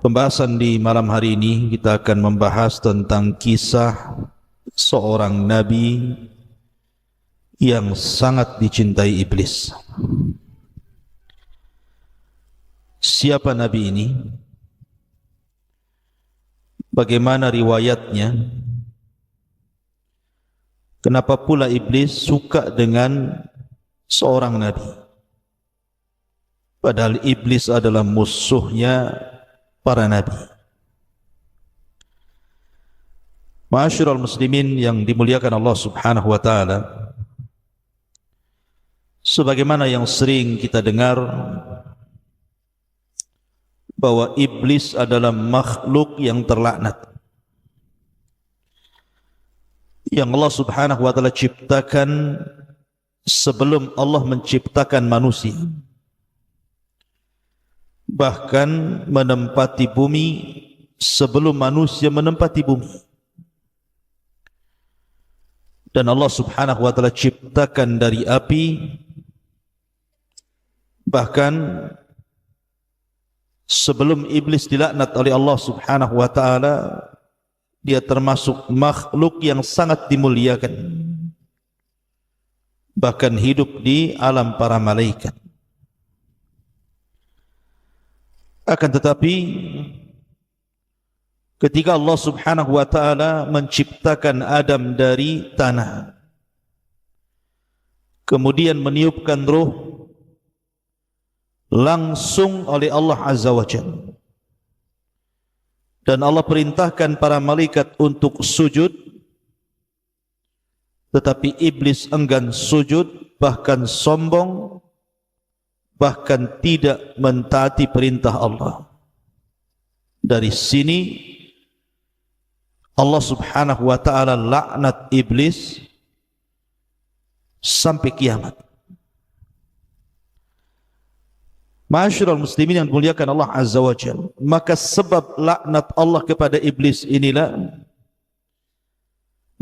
Pembahasan di malam hari ini kita akan membahas tentang kisah seorang nabi yang sangat dicintai iblis. Siapa nabi ini? Bagaimana riwayatnya? Kenapa pula iblis suka dengan seorang nabi? Padahal iblis adalah musuhnya para nabi. Ma'asyiral muslimin yang dimuliakan Allah Subhanahu wa taala, sebagaimana yang sering kita dengar bahwa iblis adalah makhluk yang terlaknat yang Allah Subhanahu wa taala ciptakan sebelum Allah menciptakan manusia, bahkan menempati bumi sebelum manusia menempati bumi. Dan Allah Subhanahu wa taala ciptakan dari api, bahkan sebelum iblis dilaknat oleh Allah Subhanahu wa taala, dia termasuk makhluk yang sangat dimuliakan, bahkan hidup di alam para malaikat. Akan tetapi ketika Allah Subhanahu wa taala menciptakan Adam dari tanah, kemudian meniupkan ruh langsung oleh Allah Azza wa Jalla, dan Allah perintahkan para malaikat untuk sujud, tetapi iblis enggan sujud, bahkan sombong, bahkan tidak mentaati perintah Allah. Dari sini Allah Subhanahu wa taala laknat iblis sampai kiamat. Ma'asyiral muslimin yang dimuliakan Allah Azza wa Jalla, maka sebab laknat Allah kepada iblis inilah,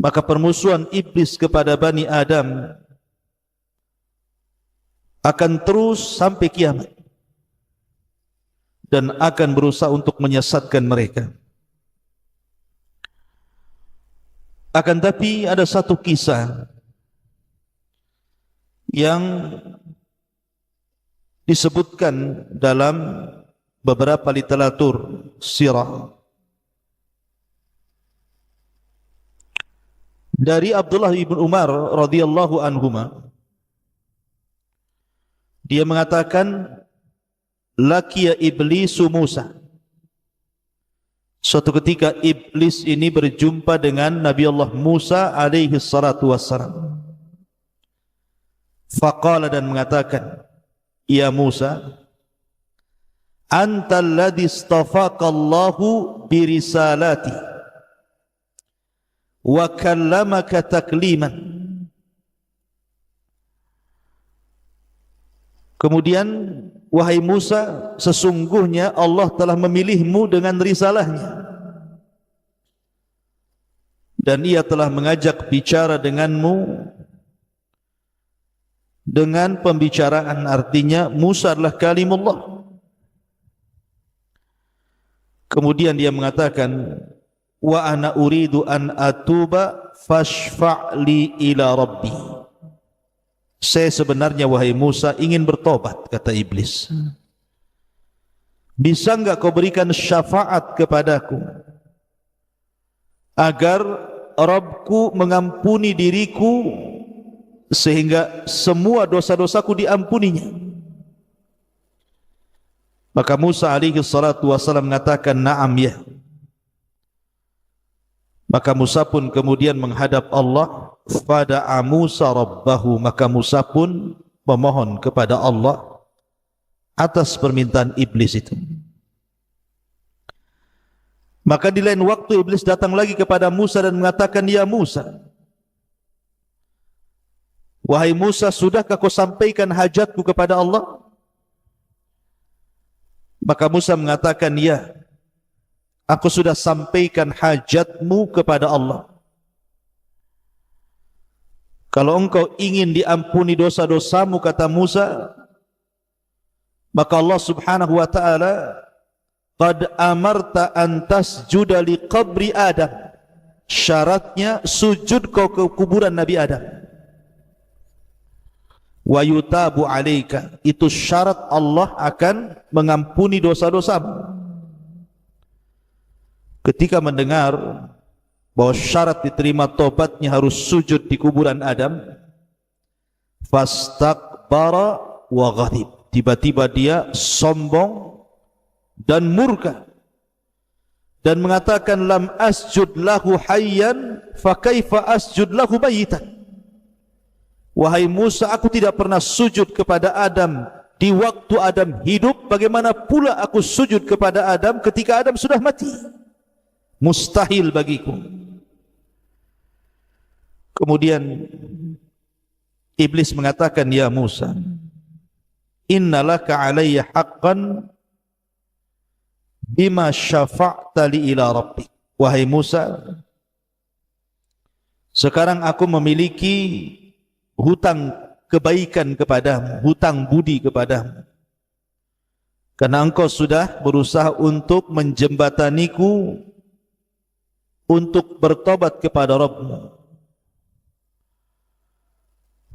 maka permusuhan iblis kepada Bani Adam akan terus sampai kiamat dan akan berusaha untuk menyesatkan mereka. Akan tapi ada satu kisah yang disebutkan dalam beberapa literatur sirah dari Abdullah bin Umar radhiyallahu anhuma. Dia mengatakan, laqiya iblisu Musa. Suatu ketika iblis ini berjumpa dengan Nabi Allah Musa alaihi salatu wassalam. Faqala, dan mengatakan, ya Musa, antal ladzi istafaka Allahu birisalati wa kallamaka takliman. Kemudian, wahai Musa, sesungguhnya Allah telah memilihmu dengan risalahnya, dan ia telah mengajak bicara denganmu dengan pembicaraan, artinya Musa adalah kalimullah. Kemudian dia mengatakan, wa ana uridu an atuba fashfa'li ila rabbi. Saya sebenarnya, wahai Musa, ingin bertobat, kata iblis. Bisa enggak kau berikan syafaat kepadaku agar Rabbku mengampuni diriku sehingga semua dosa-dosaku diampuninya? Maka Musa alaihi salatu wasallam mengatakan, na'am, ya. Maka Musa pun kemudian menghadap Allah. Fada'a Musa rabbahu, maka Musa pun memohon kepada Allah atas permintaan iblis itu. Maka di lain waktu iblis datang lagi kepada Musa dan mengatakan, ya Musa, wahai Musa, sudahkah kau sampaikan hajatku kepada Allah? Maka Musa mengatakan, ya, aku sudah sampaikan hajatmu kepada Allah. Kalau engkau ingin diampuni dosa-dosamu, kata Musa, maka Allah Subhanahu wa ta'ala qad amarta an tasjuda li qabri Adam. Syaratnya sujud kau ke kuburan Nabi Adam. Wa yutabu alaika, itu syarat Allah akan mengampuni dosa-dosamu. Ketika mendengar bahwa syarat diterima tobatnya harus sujud di kuburan Adam, fastakbara wa ghadib, tiba-tiba dia sombong dan murka dan mengatakan, lam asjud lahu hayyan fa kaifa asjud lahu mayitan. Wahai Musa, aku tidak pernah sujud kepada Adam di waktu Adam hidup, bagaimana pula aku sujud kepada Adam ketika Adam sudah mati? Mustahil bagiku. Kemudian Iblis mengatakan, ya Musa, innalaka alayya haqqan bima syafa'ta li ila rabbik. Wahai Musa, sekarang aku memiliki hutang kebaikan kepadamu, hutang budi kepadamu, karena engkau sudah berusaha untuk menjembataniku untuk bertobat kepada Rabbmu.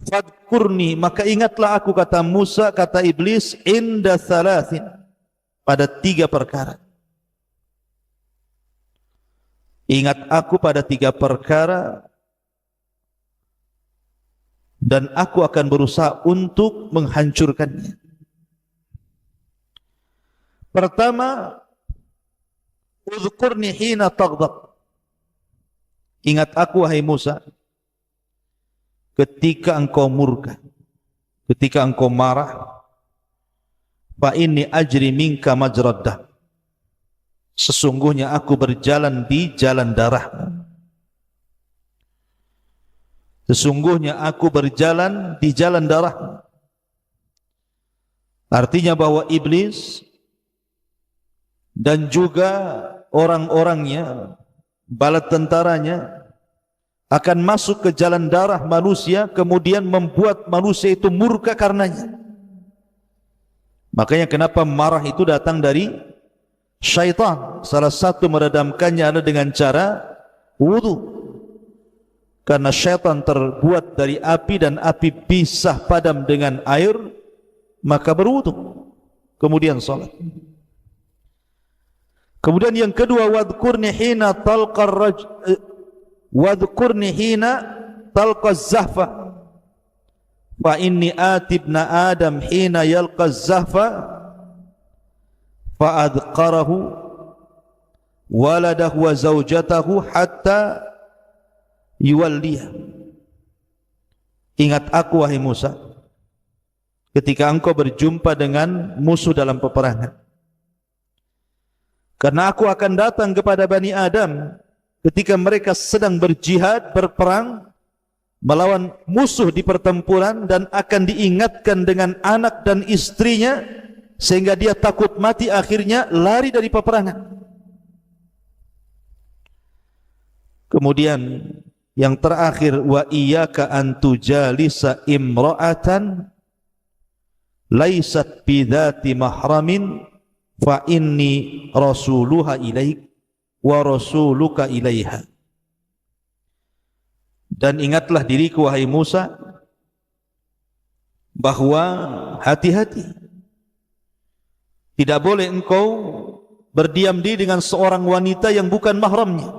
Fadkurni, maka ingatlah aku, kata Musa, kata Iblis, inda thalathin, pada 3 perkara. Ingat aku pada 3 perkara, dan aku akan berusaha untuk menghancurkannya. Pertama, udhkurni hina taghdab. Ingat aku, wahai Musa, ketika engkau murka, ketika engkau marah. Fa inni ajri minka majrad dam, sesungguhnya aku berjalan di jalan darahmu. Sesungguhnya aku berjalan di jalan darahmu. Artinya bahwa iblis dan juga orang-orangnya, bala tentaranya, akan masuk ke jalan darah manusia, kemudian membuat manusia itu murka karenanya. Makanya kenapa marah itu datang dari syaitan. Salah satu meredamkannya adalah dengan cara wudu. Karena syaitan terbuat dari api dan api bisa padam dengan air, maka berwudu, kemudian salat. Kemudian yang kedua, wadhkurni hina talqa wadhkurni hina talqa zahfa, fa inni atibna Adam hina yalqa zahfa fa adqarahu waladahu wa zawjatahu hatta yuwalliha. Ingat aku, wahai Musa, ketika engkau berjumpa dengan musuh dalam peperangan, karena aku akan datang kepada Bani Adam ketika mereka sedang berjihad, berperang melawan musuh di pertempuran, dan akan diingatkan dengan anak dan istrinya sehingga dia takut mati, akhirnya lari dari peperangan. Kemudian yang terakhir, wa iyyaka an tujalisa imra'atan laysat bidzati mahramin fa inni rasuluha ilaik wa rasuluka ilaiha. Dan ingatlah diriku, wahai Musa, bahwa hati-hati, tidak boleh engkau berdiam diri dengan seorang wanita yang bukan mahramnya,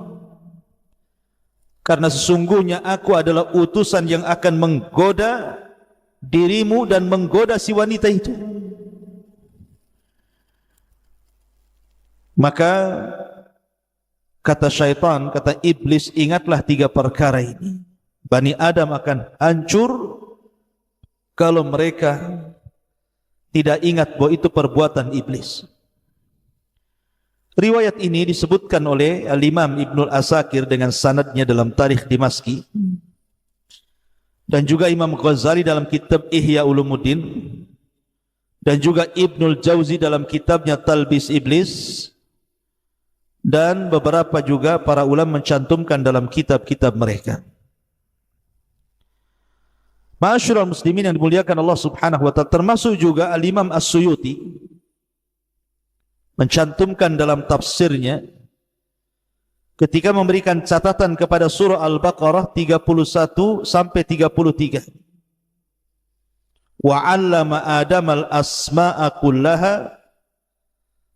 karena sesungguhnya aku adalah utusan yang akan menggoda dirimu dan menggoda si wanita itu. Maka kata syaitan, kata iblis, ingatlah 3 perkara ini. Bani Adam akan hancur kalau mereka tidak ingat bahwa itu perbuatan iblis. Riwayat ini disebutkan oleh Al-Imam Ibnul Asakir dengan sanadnya dalam Tarikh Dimaski, dan juga Imam Ghazali dalam kitab Ihya Ulumuddin, dan juga Ibnul Jauzi dalam kitabnya Talbis Iblis, dan beberapa juga para ulama mencantumkan dalam kitab-kitab mereka. Ma'asyiral muslimin yang dimuliakan Allah Subhanahu wa taala, termasuk juga Al-Imam As-Suyuti mencantumkan dalam tafsirnya ketika memberikan catatan kepada surah Al-Baqarah 31 sampai 33. Wa 'allama Adama al-asma'a kullaha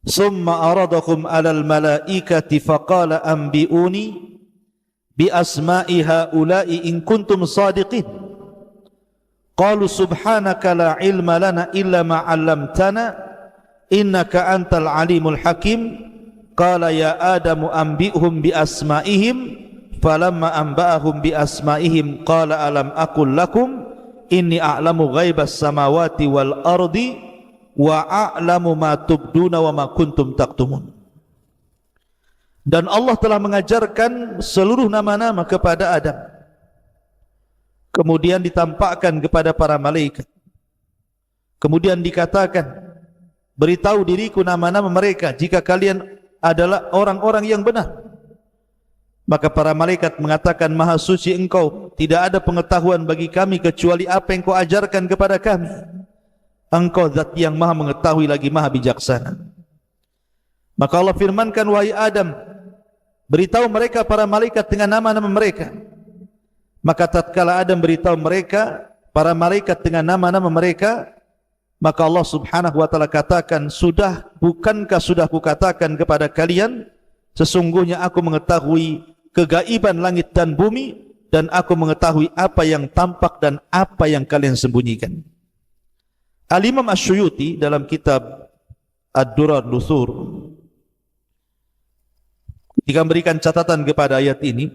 summa aradahum 'alal malaikati faqala anbi'uni bi asma'i haula'i in kuntum shadiqin. Qalu subhanaka la ilma lana illa ma 'allamtana innaka antal alimul hakim. Qala ya Adamu anbi'hum bi asma'ihim falamma anba'ahum bi asma'ihim qala alam aqul lakum inni a'lamu ghaibas samawati wal ardi wa a'lamu ma tubduna wa ma kuntum taktumun. Dan Allah telah mengajarkan seluruh nama-nama kepada Adam, kemudian ditampakkan kepada para malaikat, kemudian dikatakan, beritahu diriku nama-nama mereka jika kalian adalah orang-orang yang benar. Maka para malaikat mengatakan, maha suci engkau, tidak ada pengetahuan bagi kami kecuali apa yang kau ajarkan kepada kami. Engkau zat yang maha mengetahui lagi maha bijaksana. Maka Allah firmankan, wahai Adam, beritahu mereka para malaikat dengan nama-nama mereka. Maka tatkala Adam beritahu mereka, para malaikat dengan nama-nama mereka, maka Allah subhanahu wa ta'ala katakan, bukankah sudah kukatakan kepada kalian, sesungguhnya aku mengetahui kegaiban langit dan bumi, dan aku mengetahui apa yang tampak dan apa yang kalian sembunyikan. Al-Imam Asy-Syuyuti dalam kitab Ad-Durar Nusur, ketika memberikan catatan kepada ayat ini,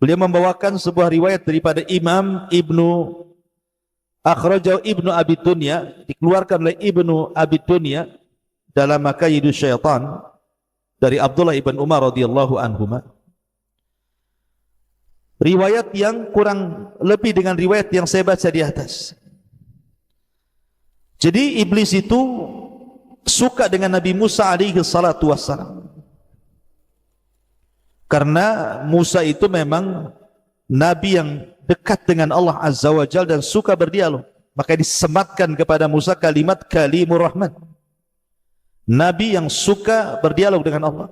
beliau membawakan sebuah riwayat daripada Imam Akhrajahu Ibnu Abi Dunya, dikeluarkan oleh Ibnu Abi Dunya dalam Makayidus Syaitan dari Abdullah ibn Umar radhiyallahu anhuma. Riwayat yang kurang lebih dengan riwayat yang saya baca di atas. Jadi iblis itu suka dengan Nabi Musa alaihi salatu wassalam, karena Musa itu memang nabi yang dekat dengan Allah Azza wa Jalla dan suka berdialog. Maka disematkan kepada Musa kalimat Kalimur Rahman, nabi yang suka berdialog dengan Allah.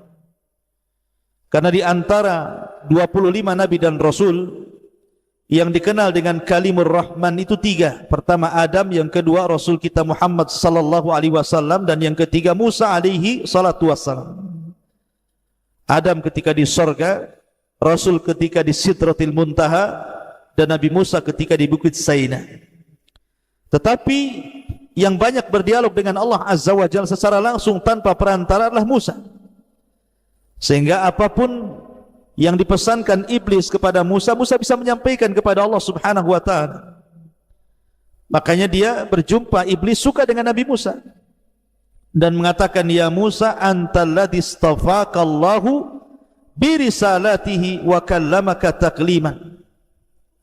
Karena di antara 25 nabi dan rasul yang dikenal dengan Kalimur Rahman itu 3. Pertama Adam, yang kedua Rasul kita Muhammad sallallahu alaihi wasallam, dan yang ketiga Musa alaihi salatu wassalam. Adam ketika di surga, Rasul ketika di Sidratil Muntaha, dan Nabi Musa ketika di Bukit Saina. Tetapi yang banyak berdialog dengan Allah Azza wa Jalla secara langsung tanpa perantara adalah Musa. Sehingga apapun yang dipesankan iblis kepada Musa, Musa bisa menyampaikan kepada Allah Subhanahu wa ta'ala. Makanya dia berjumpa, iblis suka dengan Nabi Musa dan mengatakan, ya Musa antal ladzi istafaka Allahu bi risalatihi wa kallamaka takliman.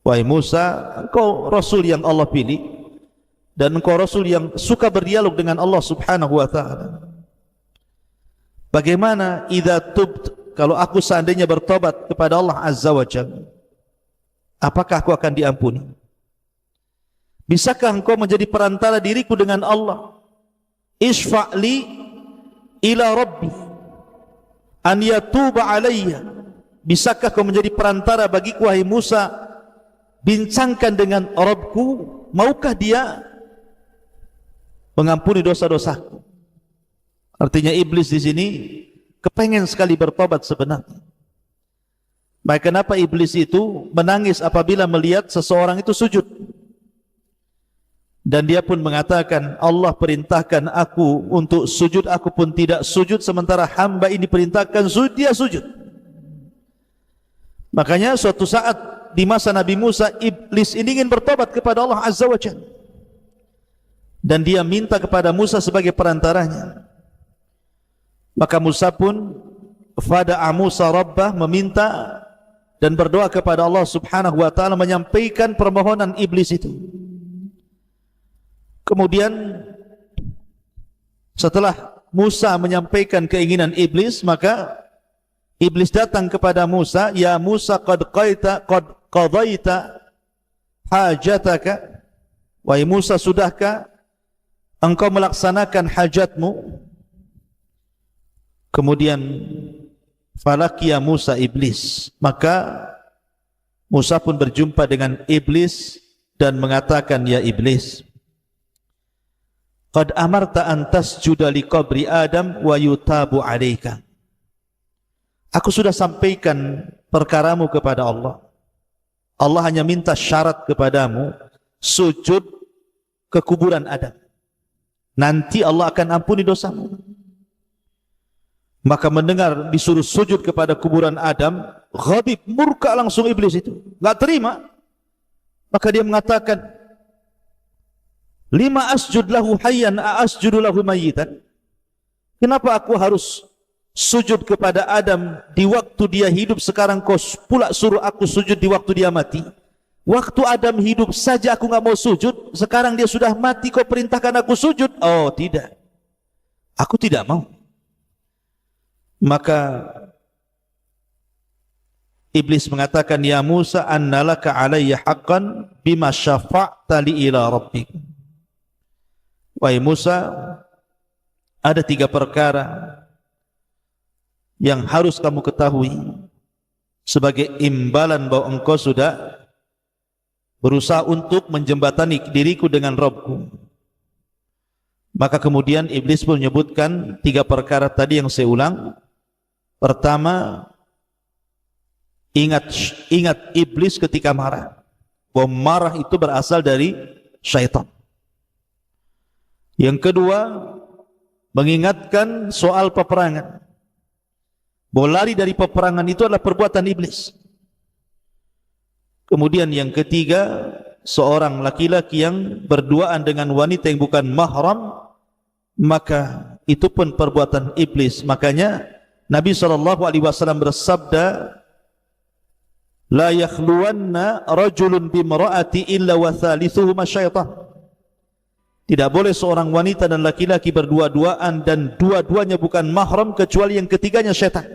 Wahai Musa, engkau Rasul yang Allah pilih, dan engkau Rasul yang suka berdialog dengan Allah Subhanahu wa ta'ala. Bagaimana idza tubt, kalau aku seandainya bertobat kepada Allah Azza wa Jalla, apakah aku akan diampuni? Bisakah engkau menjadi perantara diriku dengan Allah? Isfa'li ila Rabbi an yatuba alayya. Bisakah kau menjadi perantara bagiku, wahai Musa, bincangkan dengan Rabbku, maukah dia mengampuni dosa-dosaku? Artinya iblis di sini kepengen sekali bertobat sebenarnya. Maka kenapa iblis itu menangis apabila melihat seseorang itu sujud? Dan dia pun mengatakan, Allah perintahkan aku untuk sujud, aku pun tidak sujud, sementara hamba ini perintahkan sujud, dia sujud. Makanya suatu saat di masa Nabi Musa, iblis ini ingin bertobat kepada Allah Azza wa Jalla, dan dia minta kepada Musa sebagai perantaranya. Maka Musa pun fada'a Musa Rabbah, meminta dan berdoa kepada Allah Subhanahu wa ta'ala, menyampaikan permohonan iblis itu. Kemudian setelah Musa menyampaikan keinginan iblis, maka iblis datang kepada Musa, ya Musa qad qadaita hajataka. Wahai Musa, sudahkah engkau melaksanakan hajatmu? Kemudian falaqiya Musa iblis, maka Musa pun berjumpa dengan iblis dan mengatakan, ya iblis, qad amarta an tasjuda li qabri Adam wa yutabu alaika. Aku sudah sampaikan perkaramu kepada Allah. Allah hanya minta syarat kepadamu, sujud ke kuburan Adam. Nanti Allah akan ampuni dosamu. Maka mendengar disuruh sujud kepada kuburan Adam, ghadib, murka langsung iblis itu, enggak terima. Maka dia mengatakan, lima asjud lahu hayyan asjudu lahu mayyitan. Kenapa aku harus sujud kepada Adam di waktu dia hidup, sekarang kau pula suruh aku sujud di waktu dia mati? Waktu Adam hidup saja aku enggak mau sujud, sekarang dia sudah mati kau perintahkan aku sujud? Oh tidak, aku tidak mau. Maka iblis mengatakan, ya Musa, annalaka alayya haqqan bima syafa'ta li ila rabbik. Wahai Musa, ada 3 perkara yang harus kamu ketahui sebagai imbalan bahwa engkau sudah berusaha untuk menjembatani diriku dengan Rabbku. Maka kemudian iblis pun menyebutkan 3 perkara tadi yang saya ulang. Pertama, ingat iblis ketika marah, bahwa marah itu berasal dari syaitan. Yang kedua, mengingatkan soal peperangan, bahwa lari dari peperangan itu adalah perbuatan iblis. Kemudian yang ketiga, seorang laki-laki yang berduaan dengan wanita yang bukan mahram, maka itu pun perbuatan iblis. Makanya Nabi SAW bersabda, la yakhluwanna rajulun bimra'ati illa wa thalithuhuma syaitan. Tidak boleh seorang wanita dan laki-laki berdua-duaan dan dua-duanya bukan mahram kecuali yang ketiganya syaitan.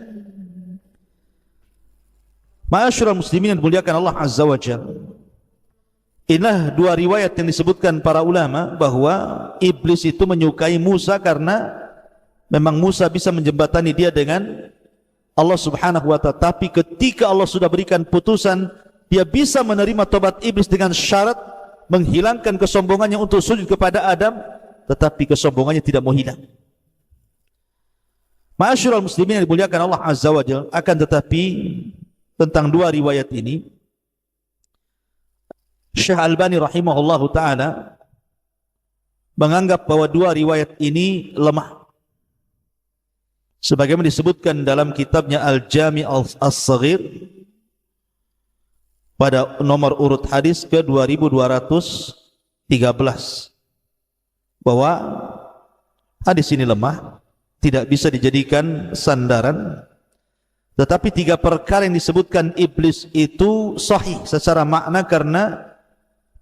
Ma'asyiral muslimin yang dimuliakan Allah Azza wa Jalla, inilah 2 riwayat yang disebutkan para ulama bahwa iblis itu menyukai Musa karena memang Musa bisa menjembatani dia dengan Allah Subhanahu wa ta'ala. Tapi ketika Allah sudah berikan putusan, dia bisa menerima tobat iblis dengan syarat menghilangkan kesombongannya untuk sujud kepada Adam, tetapi kesombongannya tidak mau hilang. Ma'asyiral muslimin yang dimuliakan Allah Azza wa Jalla, akan tetapi tentang 2 riwayat ini, Syekh Albani rahimahullahu ta'ala menganggap bahwa 2 riwayat ini lemah. Sebagaimana disebutkan dalam kitabnya Al-Jami' As-Saghir pada nomor urut hadis ke 2213, bahwa hadis ini lemah, tidak bisa dijadikan sandaran. Tetapi 3 perkara yang disebutkan iblis itu sahih secara makna, karena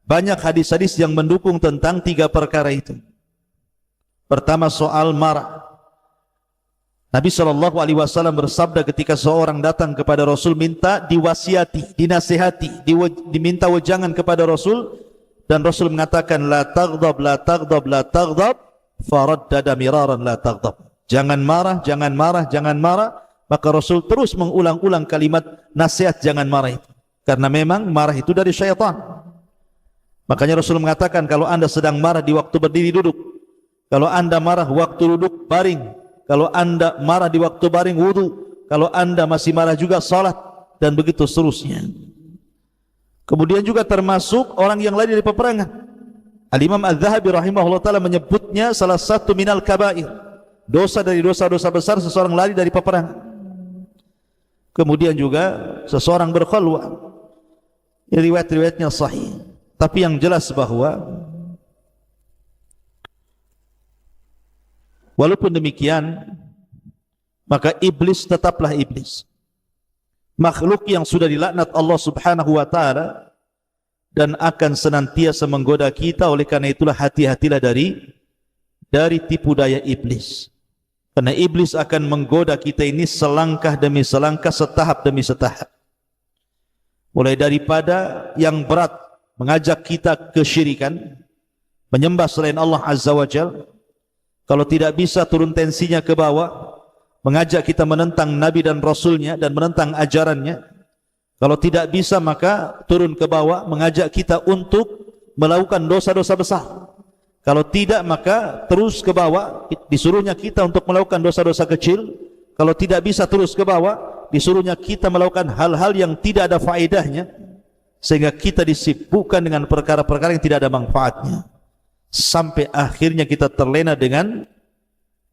banyak hadis-hadis yang mendukung tentang 3 perkara itu. Pertama, soal marah. Nabi SAW bersabda ketika seorang datang kepada Rasul minta diwasiati, dinasihati, diminta wejangan kepada Rasul, dan Rasul mengatakan la taghdab, la taghdab, la taghdab, faraddada miraran la taghdab. Jangan marah, jangan marah, jangan marah. Maka Rasul terus mengulang-ulang kalimat nasihat jangan marah itu, karena memang marah itu dari syaitan. Makanya Rasul mengatakan, kalau anda sedang marah di waktu berdiri duduk, kalau anda marah waktu duduk baring, kalau anda marah di waktu baring wudu, kalau anda masih marah juga salat, dan begitu seterusnya. Kemudian juga termasuk orang yang lari dari peperangan. Al-Imam Al-Zahabi rahimahullah ta'ala menyebutnya salah satu minal kabair, dosa dari dosa-dosa besar seseorang lari dari peperangan. Kemudian juga seseorang berkhalwah, riwayat-riwayatnya sahih. Tapi yang jelas bahwa walaupun demikian, maka iblis tetaplah iblis, makhluk yang sudah dilaknat Allah Subhanahu wa ta'ala, dan akan senantiasa menggoda kita. Oleh karena itulah hati-hatilah dari tipu daya iblis, karena iblis akan menggoda kita ini selangkah demi selangkah, setahap demi setahap. Mulai daripada yang berat, mengajak kita kesyirikan, menyembah selain Allah Azza wa Jalla. Kalau tidak bisa turun tensinya ke bawah, mengajak kita menentang Nabi dan Rasulnya dan menentang ajarannya. Kalau tidak bisa, maka turun ke bawah mengajak kita untuk melakukan dosa-dosa besar. Kalau tidak, maka terus ke bawah, disuruhnya kita untuk melakukan dosa-dosa kecil. Kalau tidak bisa terus ke bawah, disuruhnya kita melakukan hal-hal yang tidak ada faedahnya, sehingga kita disibukkan dengan perkara-perkara yang tidak ada manfaatnya, sampai akhirnya kita terlena dengan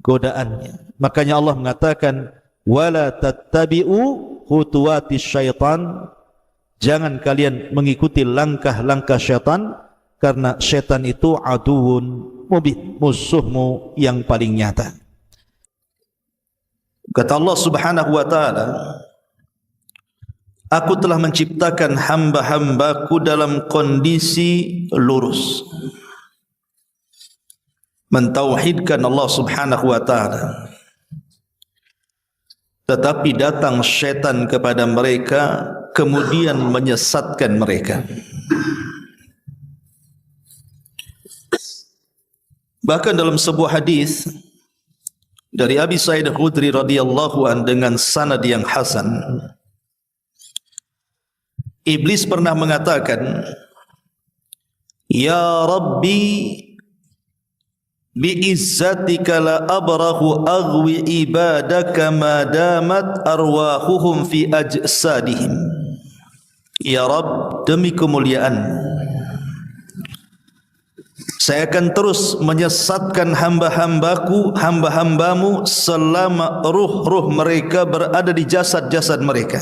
godaannya. Makanya Allah mengatakan, wala tattabi'u khutuwatis syaitan, jangan kalian mengikuti langkah-langkah syaitan, karena syaitan itu aduun mubin, musuhmu yang paling nyata. Kata Allah Subhanahu wa ta'ala, aku telah menciptakan hamba-hambaku dalam kondisi lurus, mentauhidkan Allah Subhanahu wa ta'ala. Tetapi datang syaitan kepada mereka, kemudian menyesatkan mereka. Bahkan dalam sebuah hadis dari Abi Sa'id Al-Khudri radhiyallahu an dengan sanad yang hasan, Iblis pernah mengatakan, ya Rabbi, bi'izzatika la abrahu aghwi ibadaka ma damat arwahuhum fi ajsadihim. Ya Rabb, demi kemuliaan, saya akan terus menyesatkan hamba-hambaku, hamba-hambamu selama ruh-ruh mereka berada di jasad-jasad mereka.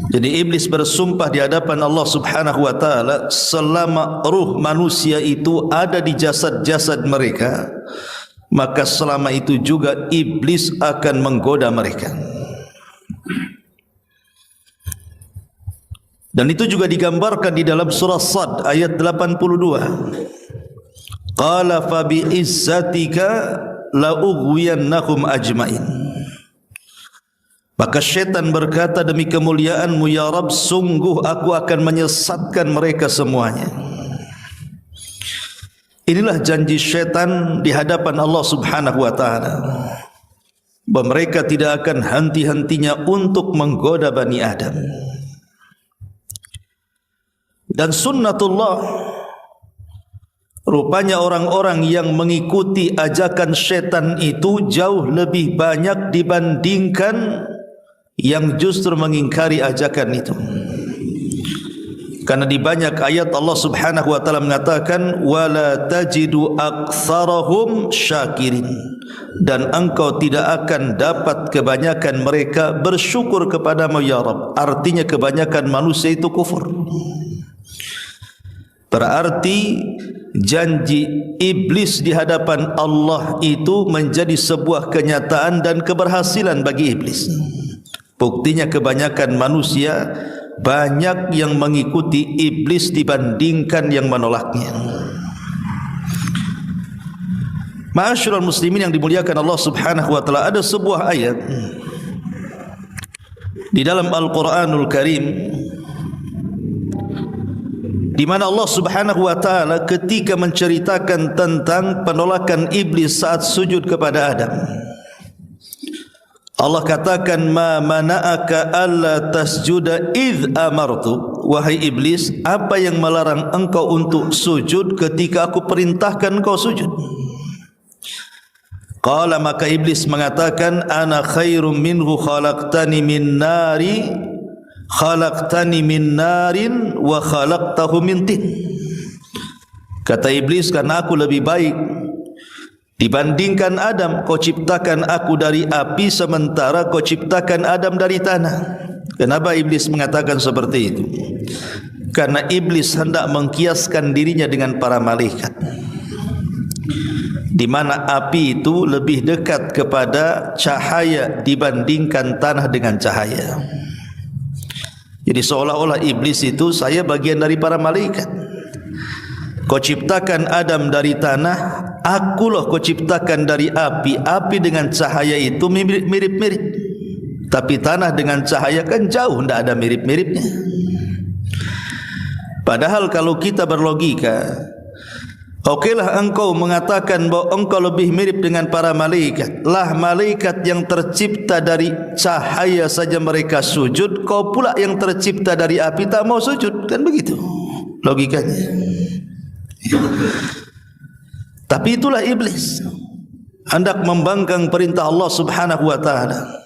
Jadi iblis bersumpah di hadapan Allah Subhanahu wa ta'ala, selama ruh manusia itu ada di jasad-jasad mereka, maka selama itu juga iblis akan menggoda mereka. Dan itu juga digambarkan di dalam surah Sad ayat 82. Qala fa bi izzatika la ughwiyannahum ajmain. Maka syaitan berkata, demi kemuliaanmu ya Rabb, sungguh aku akan menyesatkan mereka semuanya. Inilah janji syaitan di hadapan Allah Subhanahu wa ta'ala, bahwa mereka tidak akan henti-hentinya untuk menggoda Bani Adam. Dan sunnatullah, rupanya orang-orang yang mengikuti ajakan syaitan itu jauh lebih banyak dibandingkan yang justru mengingkari ajakan itu. Karena di banyak ayat Allah Subhanahu wa ta'ala mengatakan, wala tajidu aktsarahum syakirin, dan engkau tidak akan dapat kebanyakan mereka bersyukur kepadamu ya Rabb. Artinya kebanyakan manusia itu kufur. Berarti janji iblis di hadapan Allah itu menjadi sebuah kenyataan dan keberhasilan bagi iblis. Buktinya kebanyakan manusia banyak yang mengikuti iblis dibandingkan yang menolaknya. Ma'asyiral muslimin yang dimuliakan Allah Subhanahu wa ta'ala, ada sebuah ayat di dalam Al-Quranul Karim di mana Allah Subhanahu wa ta'ala ketika menceritakan tentang penolakan iblis saat sujud kepada Adam, Allah katakan, ma mana'aka alla tasjuda idh amartu. Wahai iblis, apa yang melarang engkau untuk sujud ketika aku perintahkan engkau sujud? Qala, maka iblis mengatakan, ana khairum minhu khalaqtani min narin wa khalaqtahu min tin. Kata iblis, karena aku lebih baik dibandingkan Adam, kau ciptakan aku dari api sementara kau ciptakan Adam dari tanah. Kenapa iblis mengatakan seperti itu? Karena iblis hendak mengkiaskan dirinya dengan para malaikat, di mana api itu lebih dekat kepada cahaya dibandingkan tanah dengan cahaya. Jadi seolah-olah iblis itu, saya bagian dari para malaikat. Kau ciptakan Adam dari tanah, akulah kau ciptakan dari api. Api dengan cahaya itu mirip-mirip, tapi tanah dengan cahaya kan jauh, tidak ada mirip-miripnya. Padahal kalau kita berlogika, Okeylah engkau mengatakan bahawa engkau lebih mirip dengan para malaikat. Lah malaikat yang tercipta dari cahaya saja mereka sujud, kau pula yang tercipta dari api tak mau sujud. Kan begitu logikanya. Tapi itulah iblis, hendak membangkang perintah Allah Subhanahu wa taala.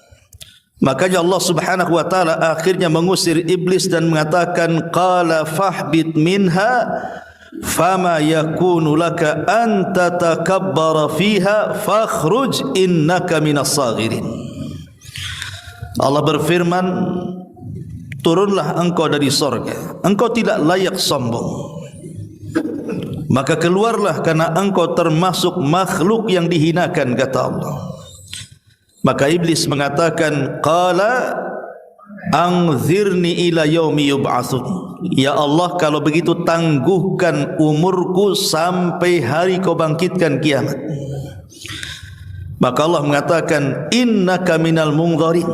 Makanya Allah Subhanahu wa taala akhirnya mengusir iblis dan mengatakan qala fahbit minha fama yakunu laka an tatakabbara fiha fakhruj innaka minas saghirin. Allah berfirman, turunlah engkau dari sorga, engkau tidak layak sombong, maka keluarlah karena engkau termasuk makhluk yang dihinakan, kata Allah. Maka iblis mengatakan qala anzirni ila yaumi yub'atsun. Ya Allah, kalau begitu tangguhkan umurku sampai hari kau bangkitkan kiamat. Maka Allah mengatakan innaka minal munzarin.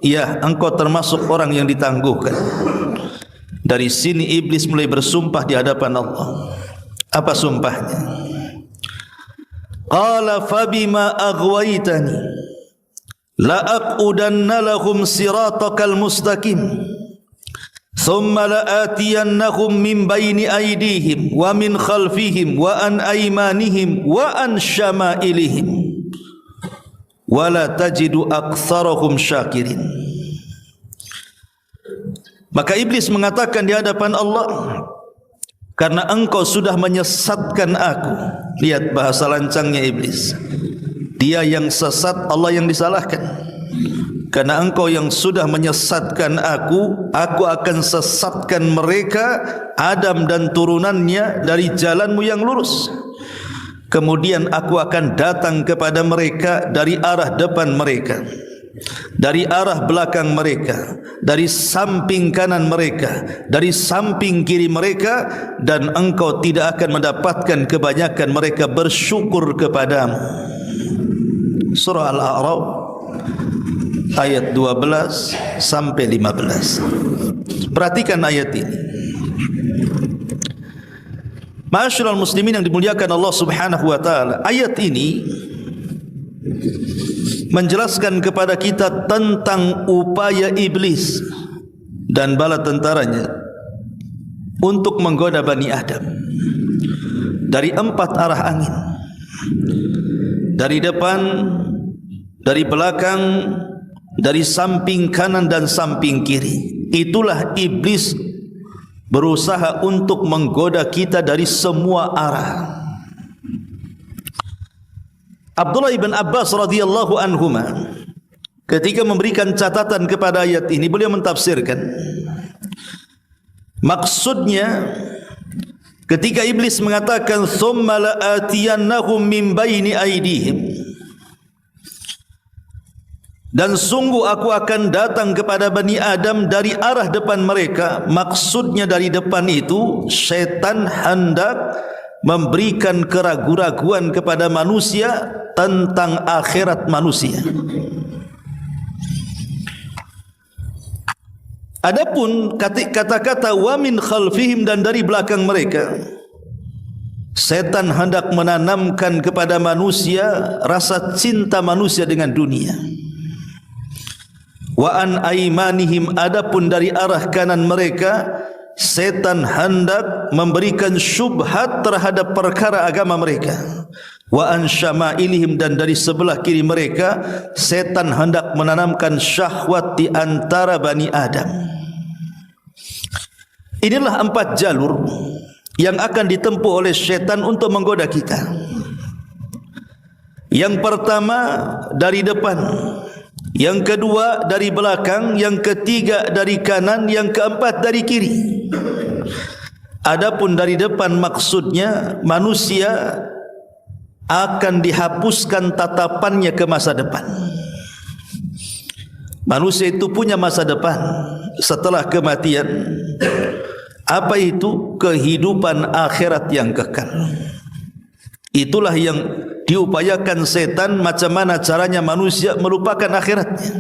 Ya, engkau termasuk orang yang ditangguhkan. Dari sini iblis mulai bersumpah di hadapan Allah. Apa sumpahnya? Qala fabima aghwaytani la aqudanna lahum siratakal mustaqim thumma la atiyannahum min bayni aydihim wa min khalfihim wa an aymanihim wa an syama'ilihim wa la tajidu aktsarahum syakirin. Maka iblis mengatakan di hadapan Allah, karena engkau sudah menyesatkan aku. Lihat bahasa lancangnya iblis, dia yang sesat, Allah yang disalahkan. Karena engkau yang sudah menyesatkan aku akan sesatkan mereka, Adam dan turunannya, dari jalanmu yang lurus. Kemudian aku akan datang kepada mereka dari arah depan mereka, dari arah belakang mereka, dari samping kanan mereka, dari samping kiri mereka, dan engkau tidak akan mendapatkan kebanyakan mereka bersyukur kepadamu. Surah Al-A'raf ayat 12 sampai 15. Perhatikan ayat ini. Ma'asyiral muslimin yang dimuliakan Allah Subhanahu wa taala, ayat ini menjelaskan kepada kita tentang upaya iblis dan bala tentaranya untuk menggoda Bani Adam dari 4 arah angin, dari depan, dari belakang, dari samping kanan dan samping kiri. Itulah iblis berusaha untuk menggoda kita dari semua arah. Abdullah ibn Abbas radhiyallahu anhuma ketika memberikan catatan kepada ayat ini, beliau mentafsirkan maksudnya ketika iblis mengatakan thumma la'atiyannahum min baini aydihim, dan sungguh aku akan datang kepada Bani Adam dari arah depan mereka. Maksudnya dari depan itu syaitan hendak memberikan keraguan-raguan kepada manusia tentang akhirat manusia. Adapun kata-kata wa min khalfihim, dan dari belakang mereka, setan hendak menanamkan kepada manusia rasa cinta manusia dengan dunia. Wa an aymanihim, adapun dari arah kanan mereka, setan hendak memberikan syubhat terhadap perkara agama mereka. Wa an syama'ilihim, dan dari sebelah kiri mereka, setan hendak menanamkan syahwat di antara Bani Adam. Inilah 4 jalur yang akan ditempuh oleh setan untuk menggoda kita. Yang pertama dari depan, yang kedua dari belakang, yang ketiga dari kanan, yang keempat dari kiri. Adapun dari depan maksudnya manusia akan dihapuskan tatapannya ke masa depan. Manusia itu punya masa depan setelah kematian. Apa itu? Kehidupan akhirat yang kekal. Itulah yang diupayakan setan, macam mana caranya manusia melupakan akhiratnya.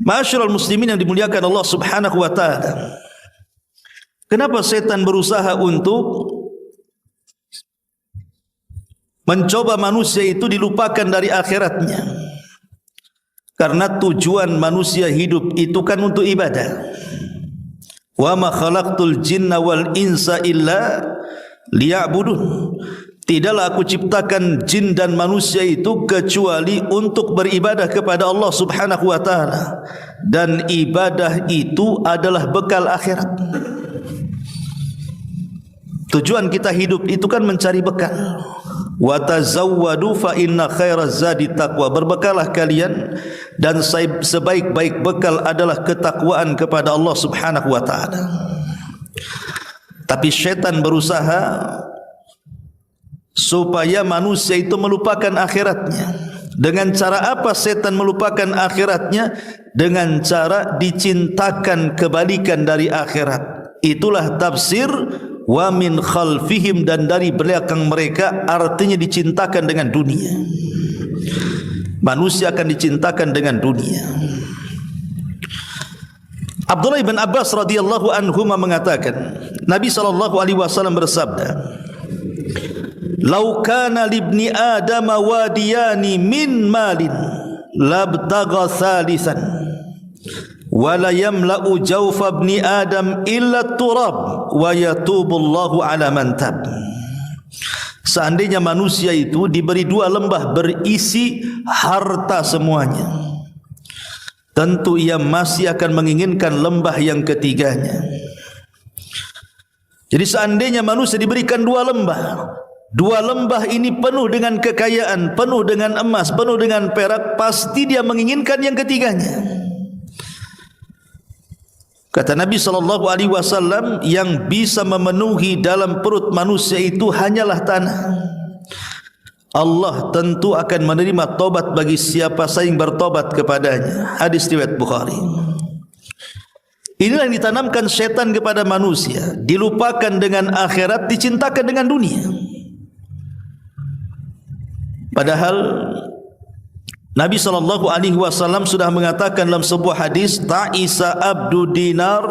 Ma'asyiral muslimin yang dimuliakan Allah Subhanahu wa taala, Kenapa setan berusaha untuk mencoba manusia itu dilupakan dari akhiratnya? Karena tujuan manusia hidup itu kan untuk ibadah. Wa ma khalaqtul jinna wal insa illa liya'budun. Tidaklah aku ciptakan jin dan manusia itu kecuali untuk beribadah kepada Allah Subhanahu wa taala, dan ibadah itu adalah bekal akhirat. Tujuan kita hidup itu kan mencari bekal. Wa tazawwadu fa inna khairaz zadi taqwa. Berbekalah kalian dan sebaik-baik bekal adalah ketakwaan kepada Allah Subhanahu wa taala. Tapi syaitan berusaha supaya manusia itu melupakan akhiratnya. Dengan cara apa setan melupakan akhiratnya? Dengan cara dicintakan kebalikan dari akhirat. Itulah tafsir wa min khalfihim, dan dari belakang mereka, artinya dicintakan dengan dunia. Manusia akan dicintakan dengan dunia. Abdullah bin Abbas radhiyallahu anhuma mengatakan, Nabi SAW bersabda, "Lau kana libni Adam wadiyani min malin labtagha thalithan wa la yamla'u jawfa ibni Adam illa turab wa yatubullahu ala man tab." Seandainya manusia itu diberi dua lembah berisi harta semuanya, tentu ia masih akan menginginkan lembah yang ketiganya. Jadi seandainya manusia diberikan dua lembah ini penuh dengan kekayaan, penuh dengan emas, penuh dengan perak, pasti dia menginginkan yang ketiganya. Kata Nabi SAW, yang bisa memenuhi dalam perut manusia itu hanyalah tanah. Allah tentu akan menerima tobat bagi siapa saja yang bertobat kepadanya. Hadis riwayat Bukhari. Inilah yang ditanamkan syaitan kepada manusia, dilupakan dengan akhirat, dicintakan dengan dunia. Padahal Nabi SAW sudah mengatakan dalam sebuah hadis, ta'isa abdu dinar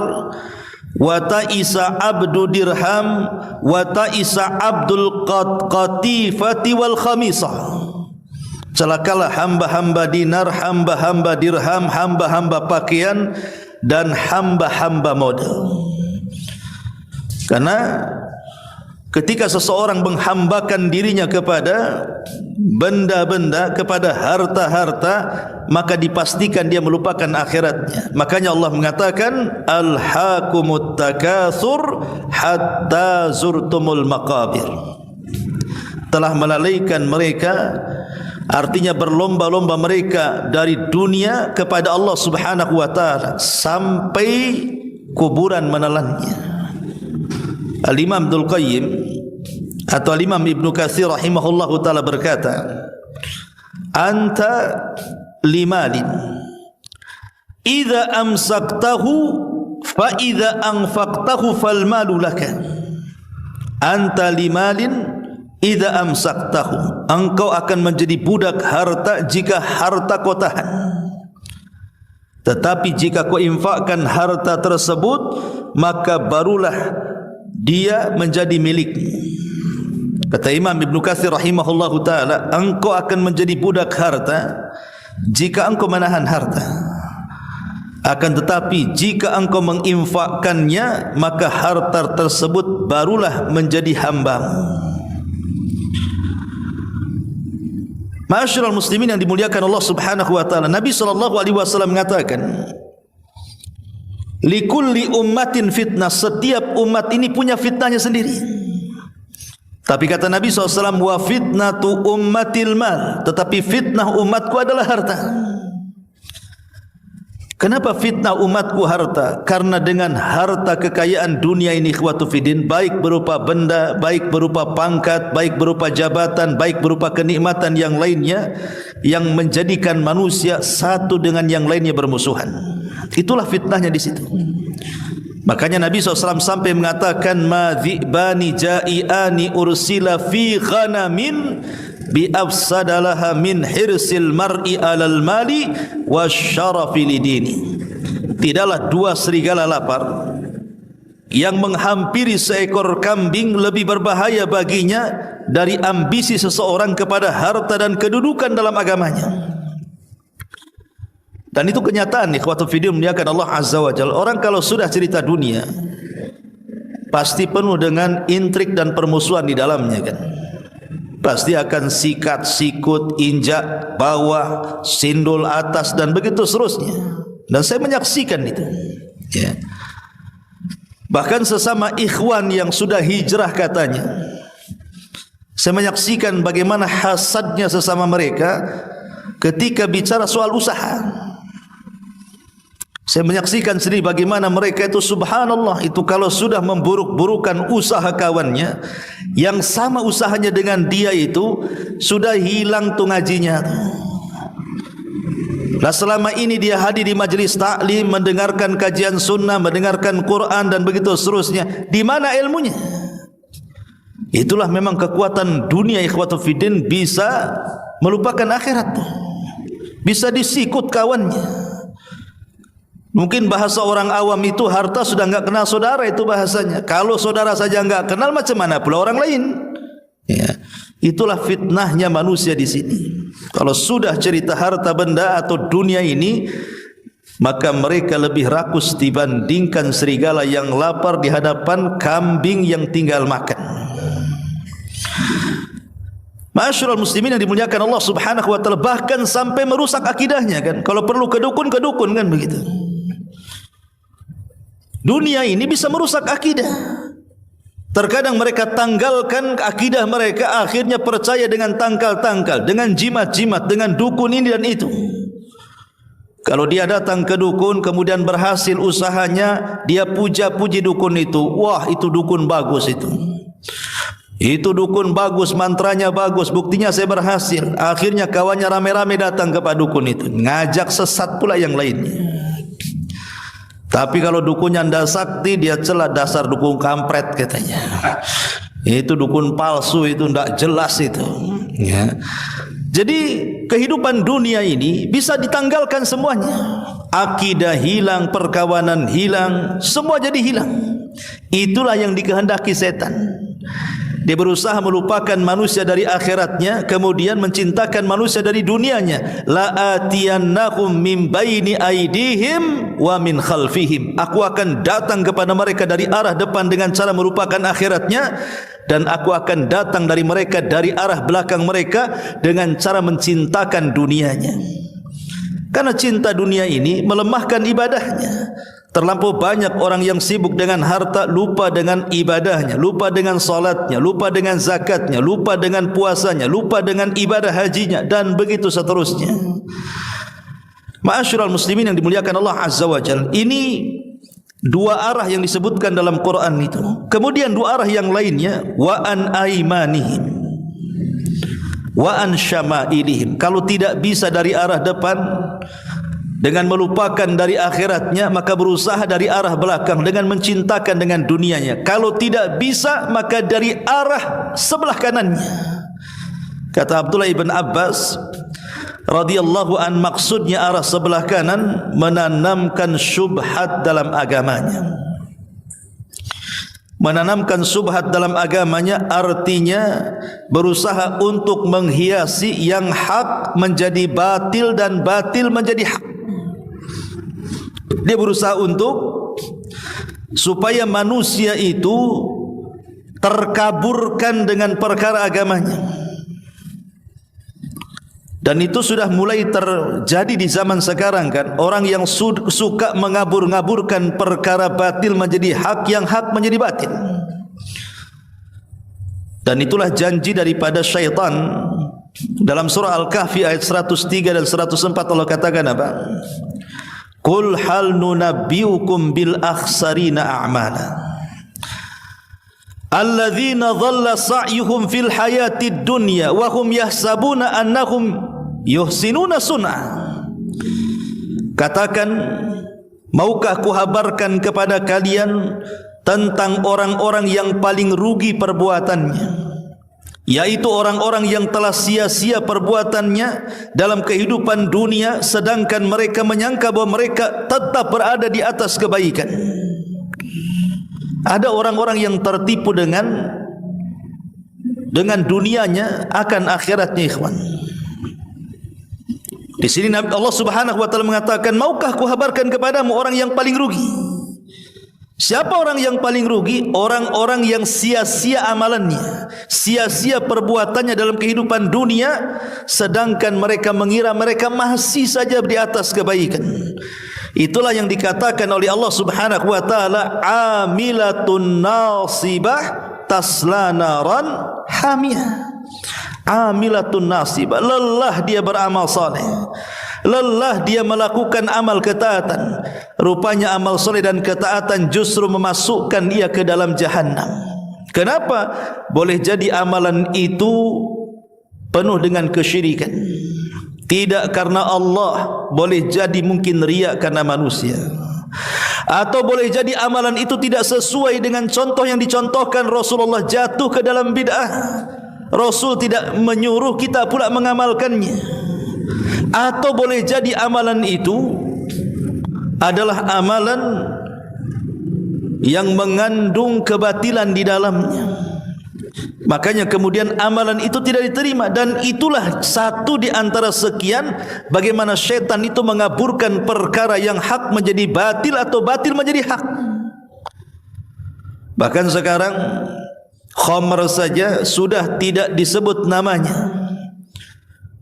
wa ta'isa abdu dirham wa ta'isa abdul qatifati wal khamisah. Celakalah hamba-hamba dinar, hamba-hamba dirham, hamba-hamba pakaian, dan hamba-hamba modal. Karena ketika seseorang menghambakan dirinya kepada benda-benda, kepada harta-harta, maka dipastikan dia melupakan akhiratnya. Makanya Allah mengatakan, alhaakumut takatsur hatta zurtumul maqabir. Telah melalaikan mereka, artinya berlomba-lomba mereka dari dunia kepada Allah Subhanahu wa taala sampai kuburan menelannya. Al-Imam Ibnu Qayyim atau Al-Imam Ibnu Katsir rahimahullahu taala berkata, anta limalin idza amsaktahu fa idza anfaqtahu fal malu laka. Anta limalin idza amsaktahu, engkau akan menjadi budak harta jika harta kau tahan. Tetapi jika kau infakkan harta tersebut, maka barulah dia menjadi milikmu. Kata Imam Ibnu Katsir rahimahullahu taala, engkau akan menjadi budak harta jika engkau menahan harta. Akan tetapi jika engkau menginfakkannya, maka harta tersebut barulah menjadi hambamu. Ma'asyiral muslimin yang dimuliakan Allah Subhanahu wa taala, Nabi SAW mengatakan, likulli ummatin fitnah, setiap umat ini punya fitnahnya sendiri. Tapi kata Nabi SAW, wa fitnatu ummatil mal, tetapi fitnah umatku adalah harta. Kenapa fitnah umatku harta? Karena dengan harta kekayaan dunia ini, ikhwatu fiddin, baik berupa benda, baik berupa pangkat, baik berupa jabatan, baik berupa kenikmatan yang lainnya, yang menjadikan manusia satu dengan yang lainnya bermusuhan. Itulah fitnahnya di situ. Makanya Nabi SAW sampai mengatakan, ma dhi'bani ja'iani ursila fi ghanamin bi afsadalaha min hirsil mar'i alal mali wasyarafi lidini. Tidaklah dua serigala lapar yang menghampiri seekor kambing lebih berbahaya baginya dari ambisi seseorang kepada harta dan kedudukan dalam agamanya. Dan itu kenyataan, ikhwatul fiddin muliakan Allah Azza wa Jalla. Orang kalau sudah cerita dunia pasti penuh dengan intrik dan permusuhan di dalamnya kan. Pasti akan sikat, sikut, injak, bawah, sindul atas dan begitu seterusnya. Dan saya menyaksikan itu. Ya. Bahkan sesama ikhwan yang sudah hijrah katanya, saya menyaksikan bagaimana hasadnya sesama mereka ketika bicara soal usaha. Saya menyaksikan sendiri bagaimana mereka itu subhanallah, itu kalau sudah memburuk-burukan usaha kawannya yang sama usahanya dengan dia itu, sudah hilang tuh ngajinya. Nah, selama ini dia hadir di majelis taklim, mendengarkan kajian sunnah, mendengarkan Quran dan begitu seterusnya. Di mana ilmunya? Itulah memang kekuatan dunia, ikhwatul fiddin, bisa melupakan akhirat. Bisa disikut kawannya. Mungkin bahasa orang awam itu harta sudah enggak kenal saudara, itu bahasanya. Kalau saudara saja enggak kenal, macam mana pula orang lain? Ya. Itulah fitnahnya manusia di sini. Kalau sudah cerita harta benda atau dunia ini, maka mereka lebih rakus dibandingkan serigala yang lapar di hadapan kambing yang tinggal makan. Ma'asyiral muslimin yang dimuliakan Allah Subhanahu wa taala, bahkan sampai merusak akidahnya kan. Kalau perlu ke dukun kan begitu. Dunia ini bisa merusak akidah. Terkadang mereka tanggalkan akidah mereka, akhirnya percaya dengan tangkal-tangkal, dengan jimat-jimat, dengan dukun ini dan itu. Kalau dia datang ke dukun kemudian berhasil usahanya, dia puja-puji dukun itu. Wah, itu dukun bagus itu. Itu dukun bagus, mantranya bagus, buktinya saya berhasil. Akhirnya kawannya rame-rame datang kepada dukun itu, ngajak sesat pula yang lainnya. Tapi kalau dukunnya ndak sakti, dia celah dasar dukun kampret katanya. Itu dukun palsu, itu ndak jelas itu. Ya. Jadi kehidupan dunia ini bisa ditanggalkan semuanya. Akidah hilang, perkawanan hilang, semua jadi hilang. Itulah yang dikehendaki setan. Dia berusaha melupakan manusia dari akhiratnya, kemudian mencintakan manusia dari dunianya. La atiyannahum min baini aidihim wa min khalfihim. Aku akan datang kepada mereka dari arah depan dengan cara melupakan akhiratnya, dan aku akan datang dari mereka dari arah belakang mereka dengan cara mencintakan dunianya. Karena cinta dunia ini melemahkan ibadahnya. Terlampau banyak orang yang sibuk dengan harta, lupa dengan ibadahnya, lupa dengan salatnya, lupa dengan zakatnya, lupa dengan puasanya, lupa dengan ibadah hajinya, dan begitu seterusnya. Ma'asyiral muslimin yang dimuliakan Allah Azza wa Jalla, ini dua arah yang disebutkan dalam Quran itu. Kemudian dua arah yang lainnya, wa an aimanihim wa an syama'ilihim. Kalau tidak bisa dari arah depan dengan melupakan dari akhiratnya, maka berusaha dari arah belakang dengan mencintakan dengan dunianya. Kalau tidak bisa, maka dari arah sebelah kanannya. Kata Abdullah ibn Abbas radhiyallahu an, maksudnya arah sebelah kanan menanamkan syubhat dalam agamanya. Menanamkan syubhat dalam agamanya artinya berusaha untuk menghiasi yang hak menjadi batil dan batil menjadi hak. Dia berusaha untuk supaya manusia itu terkaburkan dengan perkara agamanya. Dan itu sudah mulai terjadi di zaman sekarang kan. Orang yang suka mengabur-ngaburkan perkara batil menjadi hak, yang hak menjadi batil. Dan itulah janji daripada syaitan. Dalam surah Al-Kahfi ayat 103 dan 104 Allah katakan apa? Qul hal nunabbiukum bil akhsarina a'mala alladzina dhalla sa'yuhum fil hayatid dunya wa hum yahsabuna annahum yuhsinuna sun'a. Katakan, maukah kuhabarkan kepada kalian tentang orang-orang yang paling rugi perbuatannya, yaitu orang-orang yang telah sia-sia perbuatannya dalam kehidupan dunia, sedangkan mereka menyangka bahwa mereka tetap berada di atas kebaikan. Ada orang-orang yang tertipu dengan dunianya akan akhiratnya, ikhwan. Di sini Allah Subhanahu wa taala mengatakan, maukah kuhabarkan kepadamu orang yang paling rugi? Siapa orang yang paling rugi? Orang-orang yang sia-sia amalannya, sia-sia perbuatannya dalam kehidupan dunia, sedangkan mereka mengira mereka masih saja di atas kebaikan. Itulah yang dikatakan oleh Allah Subhanahu wa taala, amilatun nasibah tasla naran hamiyah. Amilatun nasibah, lelah dia beramal saleh, lelah dia melakukan amal ketaatan. Rupanya amal soleh dan ketaatan justru memasukkan ia ke dalam jahannam. Kenapa? Boleh jadi amalan itu penuh dengan kesyirikan, tidak karena Allah. Boleh jadi mungkin riya karena manusia, atau boleh jadi amalan itu tidak sesuai dengan contoh yang dicontohkan Rasulullah, jatuh ke dalam bid'ah. Rasul tidak menyuruh, kita pula mengamalkannya. Atau boleh jadi amalan itu adalah amalan yang mengandung kebatilan di dalamnya, makanya kemudian amalan itu tidak diterima. Dan itulah satu di antara sekian bagaimana syaitan itu mengaburkan perkara yang hak menjadi batil atau batil menjadi hak. Bahkan sekarang khamr saja sudah tidak disebut namanya,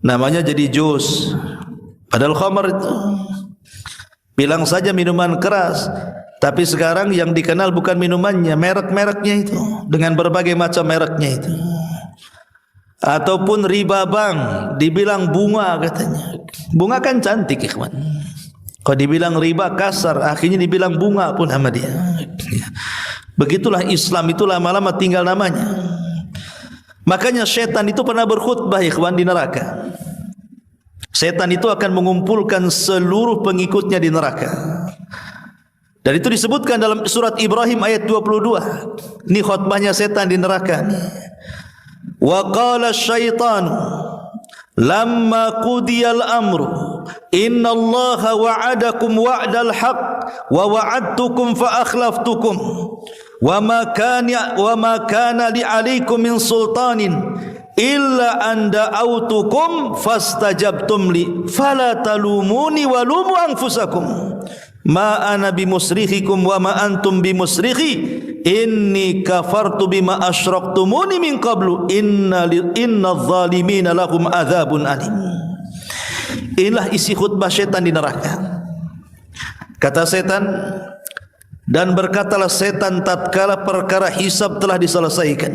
namanya jadi jus. Padahal khamr itu bilang saja minuman keras, tapi sekarang yang dikenal bukan minumannya, merek-mereknya itu, dengan berbagai macam mereknya itu. Ataupun riba bank, dibilang bunga katanya. Bunga kan cantik, ikhwan. Kalau dibilang riba kasar, akhirnya dibilang bunga pun sama dia. Begitulah Islam itu lama-lama tinggal namanya. Makanya syaitan itu pernah berkhutbah, ikhwan, di neraka. Syaitan itu akan mengumpulkan seluruh pengikutnya di neraka. Dan itu disebutkan dalam surat Ibrahim ayat 22. Ini khutbahnya syaitan di neraka. Wa qala asy-syaitanu lamma qudiyal amru innallaha wa'adakum wa'dal haqq wa wa'adtukum fa akhlaftukum wa ma kana li 'alaikum min sultanin illa an da'autukum fastajabtum li fala talumuni wa lumu anfusakum ma ana bimusrikhikum wa ma antum bimusrikhi inni kafartu bima asyraktumuni min qablu innadh zalimina lahum adzabun alim. Inilah isi khutbah syaitan di neraka. Kata syaitan, dan berkatalah syaitan tatkala perkara hisab telah diselesaikan,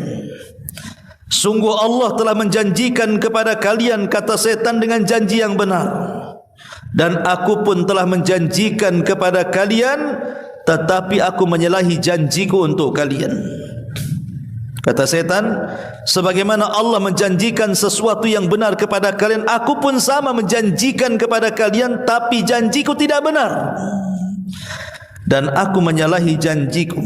sungguh Allah telah menjanjikan kepada kalian, kata syaitan, dengan janji yang benar, dan aku pun telah menjanjikan kepada kalian, tetapi aku menyalahi janjiku untuk kalian. Kata syaitan, sebagaimana Allah menjanjikan sesuatu yang benar kepada kalian, aku pun sama menjanjikan kepada kalian, tapi janjiku tidak benar, dan aku menyalahi janjiku.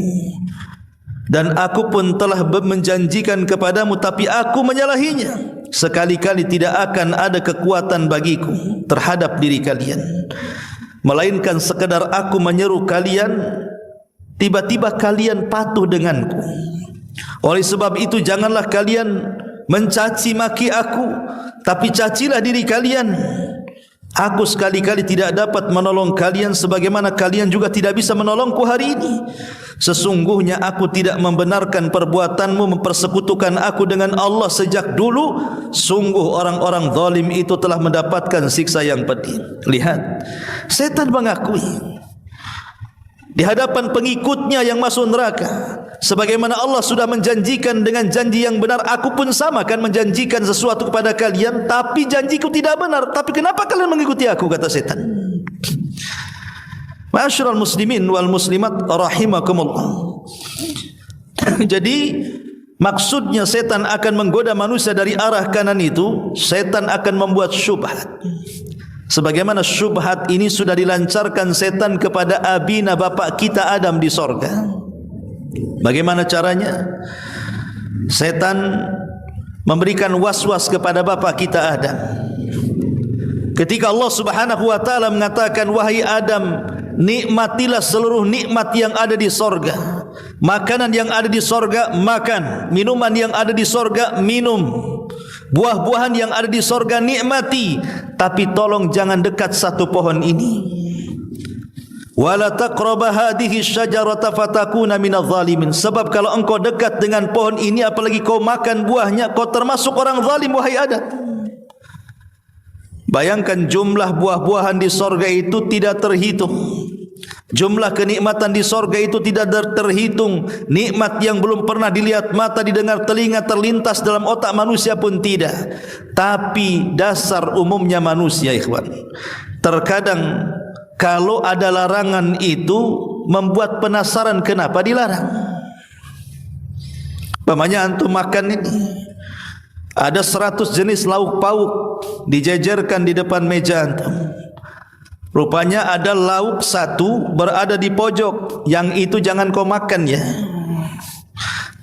Dan aku pun telah menjanjikan kepadamu, tapi aku menyalahinya. Sekali-kali tidak akan ada kekuatan bagiku terhadap diri kalian, melainkan sekedar aku menyeru kalian, tiba-tiba kalian patuh denganku. Oleh sebab itu janganlah kalian mencaci maki aku, tapi cacilah diri kalian. Aku sekali-kali tidak dapat menolong kalian, sebagaimana kalian juga tidak bisa menolongku hari ini. Sesungguhnya aku tidak membenarkan perbuatanmu mempersekutukan aku dengan Allah sejak dulu. Sungguh orang-orang zalim itu telah mendapatkan siksa yang pedih. Lihat, setan mengakui di hadapan pengikutnya yang masuk neraka, sebagaimana Allah sudah menjanjikan dengan janji yang benar, aku pun sama akan menjanjikan sesuatu kepada kalian, tapi janjiku tidak benar. Tapi kenapa kalian mengikuti aku, kata setan. Ma'asyiral muslimin wal muslimat rahimakumullah. Jadi maksudnya setan akan menggoda manusia dari arah kanan itu, setan akan membuat syubhat. Sebagaimana syubhat ini sudah dilancarkan setan kepada abina, bapak kita Adam di sorga. Bagaimana caranya? Setan memberikan was-was kepada bapak kita Adam. Ketika Allah Subhanahu wa taala mengatakan, wahai Adam, nikmatilah seluruh nikmat yang ada di sorga, Makanan yang ada di sorga makan, minuman yang ada di sorga minum, buah-buahan yang ada di sorga nikmati. Tapi tolong jangan dekat satu pohon ini. Wala taqraba hadhihi syajarata fatakuna minadh zalimin. Sebab kalau engkau dekat dengan pohon ini, apalagi kau makan buahnya, kau termasuk orang zalim, wahai Adam. Bayangkan jumlah buah-buahan di sorga itu tidak terhitung. Jumlah kenikmatan di sorga itu tidak terhitung. Nikmat yang belum pernah dilihat mata, didengar telinga, terlintas dalam otak manusia pun tidak. Tapi dasar umumnya manusia, ikhwan, terkadang kalau ada larangan itu membuat penasaran kenapa dilarang. Pamannya antum makan ini, ada 100 jenis lauk pauk dijejerkan di depan meja antum. Rupanya ada lauk satu berada di pojok, yang itu jangan kau makan ya.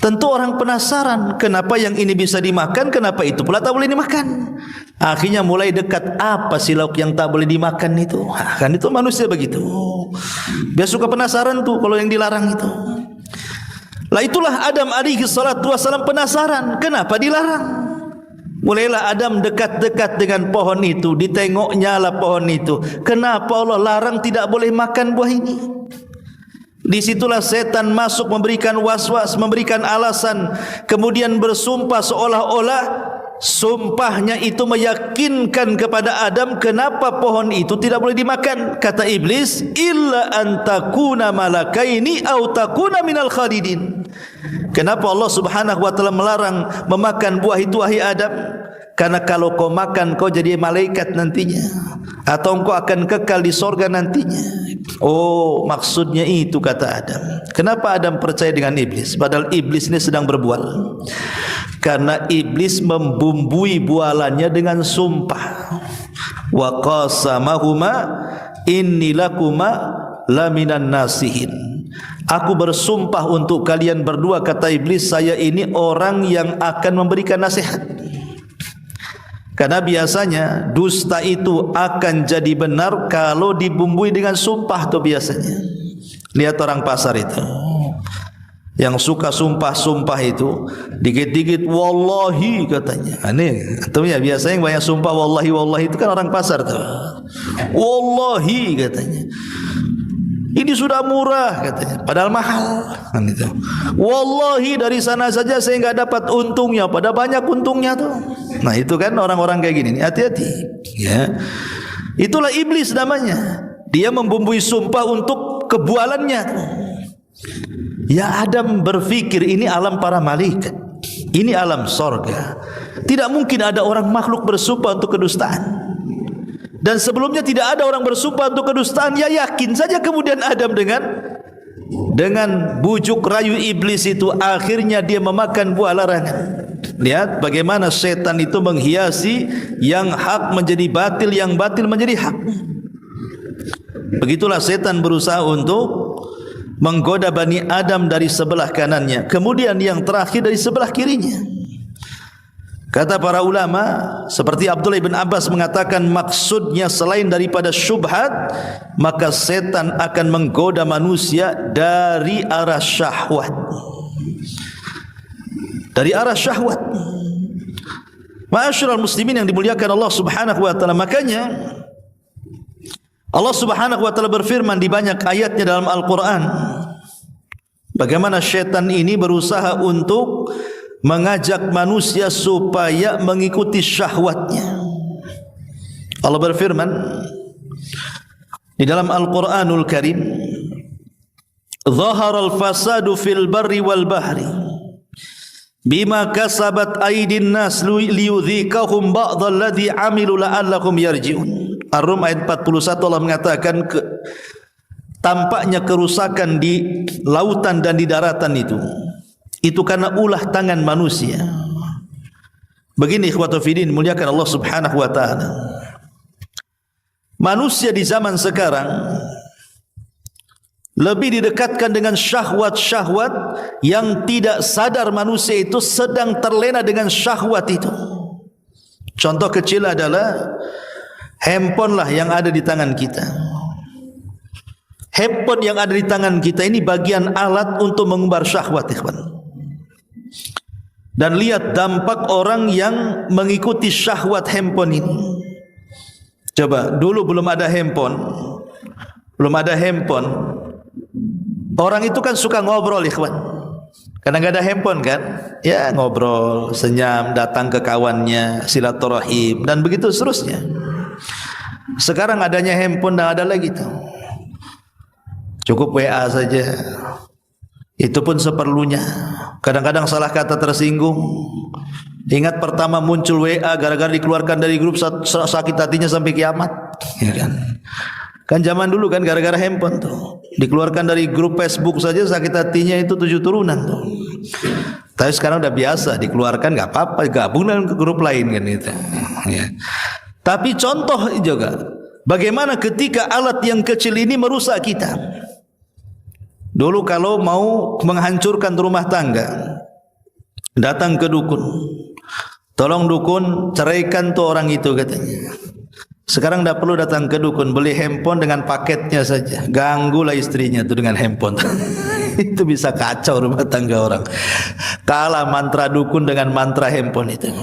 Tentu orang penasaran, kenapa yang ini bisa dimakan, kenapa itu pula tak boleh dimakan. Akhirnya mulai dekat, apa sih lauk yang tak boleh dimakan itu? Kan itu manusia begitu. Dia suka penasaran tuh kalau yang dilarang itu. Lah itulah Adam alaihi salatu wasalam penasaran, kenapa dilarang? Mulailah Adam dekat-dekat dengan pohon itu, ditengoknya lah pohon itu. Kenapa Allah larang tidak boleh makan buah ini? Disitulah setan masuk, memberikan was-was, memberikan alasan, kemudian bersumpah seolah-olah sumpahnya itu meyakinkan kepada Adam kenapa pohon itu tidak boleh dimakan. Kata iblis, illa antakuna malakaini au takuna minal khalidin. Kenapa Allah subhanahu wa ta'ala melarang memakan buah itu, wahai Adam? Karena kalau kau makan, kau jadi malaikat nantinya, atau engkau akan kekal di sorga nantinya. Oh, maksudnya itu, kata Adam. Kenapa Adam percaya dengan iblis? Padahal iblis ini sedang berbual. Karena iblis membumbui bualannya dengan sumpah. Wa qasamahuma inni lakuma laminan nasihin. Aku bersumpah untuk kalian berdua, kata iblis, saya ini orang yang akan memberikan nasihat. Karena biasanya dusta itu akan jadi benar kalau dibumbui dengan sumpah tuh biasanya. Lihat orang pasar itu, yang suka sumpah-sumpah itu, dikit-dikit wallahi katanya. Aneh, atau ya biasanya yang banyak sumpah wallahi wallahi itu kan orang pasar tuh. Wallahi katanya, ini sudah murah katanya, padahal mahal kan itu. Wallahi dari sana saja saya enggak dapat untungnya, pada banyak untungnya tuh. Nah itu kan orang-orang kayak gini, hati-hati ya. Itulah iblis namanya. Dia membumbui sumpah untuk kebualannya. Ya Adam berfikir ini alam para malaikat, ini alam sorga. Tidak mungkin ada orang makhluk bersumpah untuk kedustaan. Dan sebelumnya tidak ada orang bersumpah untuk kedustaan. Ya yakin saja kemudian Adam dengan bujuk rayu iblis itu, akhirnya dia memakan buah larangan. Lihat bagaimana setan itu menghiasi yang hak menjadi batil, yang batil menjadi hak. Begitulah setan berusaha untuk menggoda Bani Adam dari sebelah kanannya, kemudian yang terakhir dari sebelah kirinya. Kata para ulama, seperti Abdullah bin Abbas mengatakan, maksudnya selain daripada syubhat, maka setan akan menggoda manusia dari arah syahwat. Dari arah syahwat. Ma'asyiral muslimin yang dimuliakan Allah subhanahu wa ta'ala, makanya Allah subhanahu wa ta'ala berfirman di banyak ayatnya dalam Al-Quran, bagaimana syaitan ini berusaha untuk mengajak manusia supaya mengikuti syahwatnya. Allah berfirman di dalam Al-Quranul Karim, Zaharal fasadu fil barri wal bahri bima kasabat aydin nas liyudhikahum ba'dalladhi amilu la'allakum yarji'un. Ar-Rum ayat 41, Allah mengatakan tampaknya kerusakan di lautan dan di daratan itu karena ulah tangan manusia. Begini ikhwatu fiddin, muliakan Allah subhanahu wa ta'ala, manusia di zaman sekarang lebih didekatkan dengan syahwat-syahwat yang tidak sadar manusia itu sedang terlena dengan syahwat itu. Contoh kecil adalah handphone lah yang ada di tangan kita. Handphone yang ada di tangan kita ini bagian alat untuk mengumbar syahwat, ikhwan. Dan lihat dampak orang yang mengikuti syahwat handphone ini. Coba, dulu belum ada handphone. Orang itu kan suka ngobrol, ikhwan. Karena nggak ada handphone kan, ya ngobrol, senyum, datang ke kawannya, silaturahim, dan begitu seterusnya. Sekarang adanya handphone, dah ada lagi tuh. Cukup WA saja. Itu pun seperlunya. Kadang-kadang salah kata tersinggung. Ingat pertama muncul WA gara-gara dikeluarkan dari grup, sakit hatinya sampai kiamat, ya kan? Kan zaman dulu kan gara-gara handphone tuh. Dikeluarkan dari grup Facebook saja sakit hatinya itu 7 turunan tuh. Tapi sekarang udah biasa, dikeluarkan enggak apa-apa, gabung dengan ke grup lain kan itu. Ya. Tapi contoh juga bagaimana ketika alat yang kecil ini merusak kita. Dulu kalau mau menghancurkan rumah tangga, datang ke dukun. Tolong dukun ceraikan tuh orang itu katanya. Sekarang tidak perlu datang ke dukun, beli handphone dengan paketnya saja. Ganggulah istrinya tuh dengan handphone. Itu bisa kacau rumah tangga orang. Kalah mantra dukun dengan mantra handphone itu.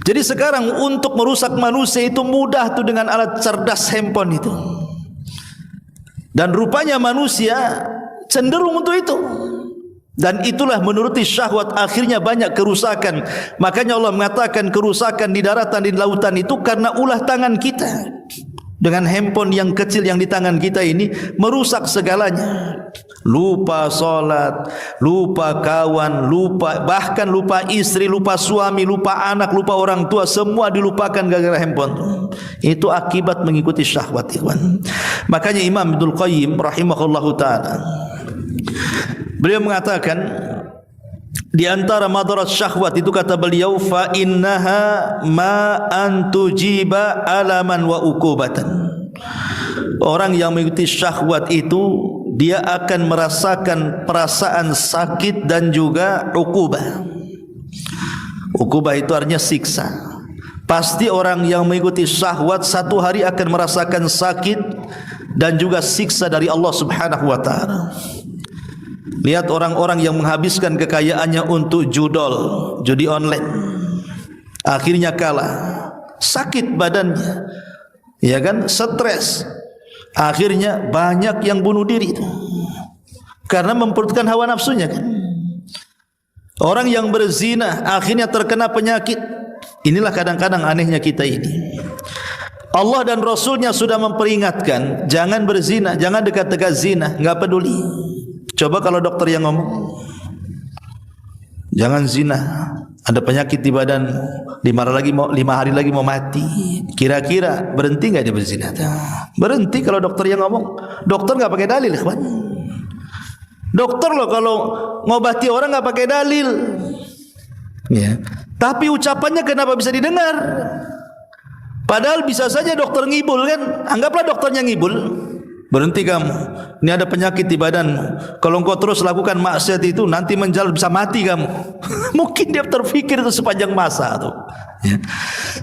Jadi sekarang untuk merusak manusia itu mudah tuh dengan alat cerdas handphone itu. Dan rupanya manusia cenderung untuk itu. Dan itulah menuruti syahwat, akhirnya banyak kerusakan. Makanya Allah mengatakan kerusakan di daratan, di lautan itu karena ulah tangan kita. Dengan handphone yang kecil yang di tangan kita ini merusak segalanya. Lupa solat, lupa kawan, bahkan lupa istri, lupa suami, lupa anak, lupa orang tua, semua dilupakan gara-gara handphone. Itu akibat mengikuti syahwat, ikhwan. Makanya Imam Ibnul Qayyim rahimahullahu ta'ala, beliau mengatakan di antara madarat syahwat itu, kata beliau, fa innaha ma antujiba alaman wa uqubatan. Orang yang mengikuti syahwat itu dia akan merasakan perasaan sakit dan juga uqubah. Uqubah itu artinya siksa. Pasti orang yang mengikuti syahwat satu hari akan merasakan sakit dan juga siksa dari Allah Subhanahu wa taala. Lihat orang-orang yang menghabiskan kekayaannya untuk judi online, akhirnya kalah, sakit badannya, ya kan, stres, akhirnya banyak yang bunuh diri karena memperutkan hawa nafsunya kan. Orang yang berzina akhirnya terkena penyakit. Inilah kadang-kadang anehnya kita ini. Allah dan Rasulnya sudah memperingatkan, jangan berzina, jangan dekat-dekat zina, enggak peduli. Coba kalau dokter yang ngomong, jangan zina, ada penyakit di badan, 5 hari lagi mau mati. Kira-kira berhenti enggak dia berzina? Berhenti kalau dokter yang ngomong. Dokter enggak pakai dalil, ikhwan. Dokter loh kalau ngobati orang enggak pakai dalil. Ya. Tapi ucapannya kenapa bisa didengar? Padahal bisa saja dokter ngibul kan? Anggaplah dokternya ngibul. Berhenti kamu, ini ada penyakit di badanmu. Kalau engkau terus lakukan maksiat itu, nanti menjalar bisa mati kamu. Mungkin dia terfikir itu sepanjang masa tuh. Ya.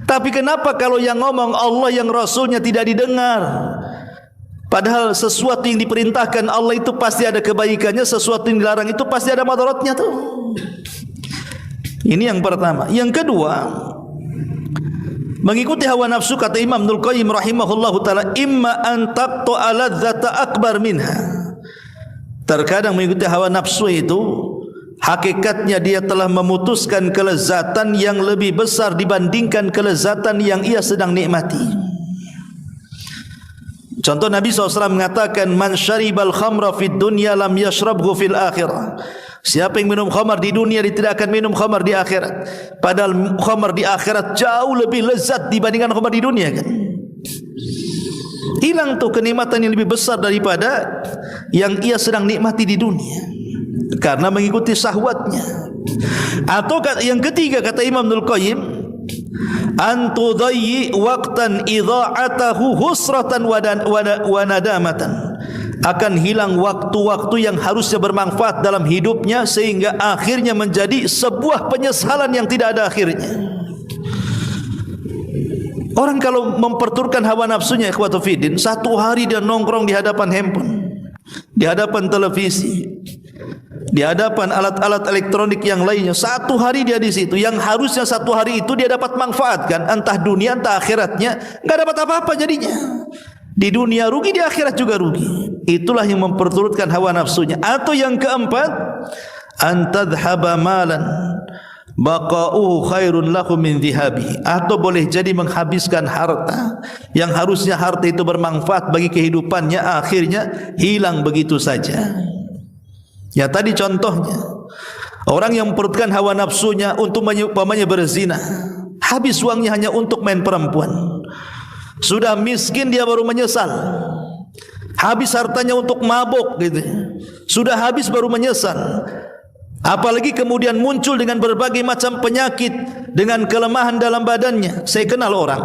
Tapi kenapa kalau yang ngomong Allah, yang Rasulnya tidak didengar? Padahal sesuatu yang diperintahkan Allah itu pasti ada kebaikannya, sesuatu yang dilarang itu pasti ada madaratnya tuh. Ini yang pertama. Yang kedua, mengikuti hawa nafsu, kata Imam Ibnul Qayyim rahimahullahu ta'ala, imma an taqta'a ladzata akbar minha. Terkadang mengikuti hawa nafsu itu hakikatnya dia telah memutuskan kelezatan yang lebih besar dibandingkan kelezatan yang ia sedang nikmati. Contoh, Nabi SAW mengatakan, man syaribal khamra fid dunya lam yashrabhu fil akhirah. Siapa yang minum khamar di dunia, dia tidak akan minum khamar di akhirat. Padahal khamar di akhirat jauh lebih lezat dibandingkan khamar di dunia kan. Hilang tuh kenikmatan yang lebih besar daripada yang ia sedang nikmati di dunia karena mengikuti syahwatnya. Atau yang ketiga, kata Imam Ibnul Qayyim, an tudayyi waqtan idha'atahu husratan wa nadamatan. Akan hilang waktu-waktu yang harusnya bermanfaat dalam hidupnya sehingga akhirnya menjadi sebuah penyesalan yang tidak ada akhirnya. Orang kalau memperturutkan hawa nafsunya, ikhwatu fiddin, satu hari dia nongkrong di hadapan handphone, di hadapan televisi, di hadapan alat-alat elektronik yang lainnya. Satu hari dia di situ, yang harusnya satu hari itu dia dapat manfaatkan, entah dunia entah akhiratnya, enggak dapat apa-apa jadinya. Di dunia rugi, di akhirat juga rugi. Itulah yang memperturutkan hawa nafsunya. Atau yang keempat, antadhhaba malan baqa'uhu khairun lahu min dhihabihi. Atau boleh jadi menghabiskan harta yang harusnya harta itu bermanfaat bagi kehidupannya, akhirnya hilang begitu saja. Ya tadi contohnya, orang yang memperturutkan hawa nafsunya untuk umpamanya berzina, habis uangnya hanya untuk main perempuan. Sudah miskin dia baru menyesal. Habis hartanya untuk mabuk gitu. Sudah habis baru menyesal. Apalagi kemudian muncul dengan berbagai macam penyakit, dengan kelemahan dalam badannya. Saya kenal orang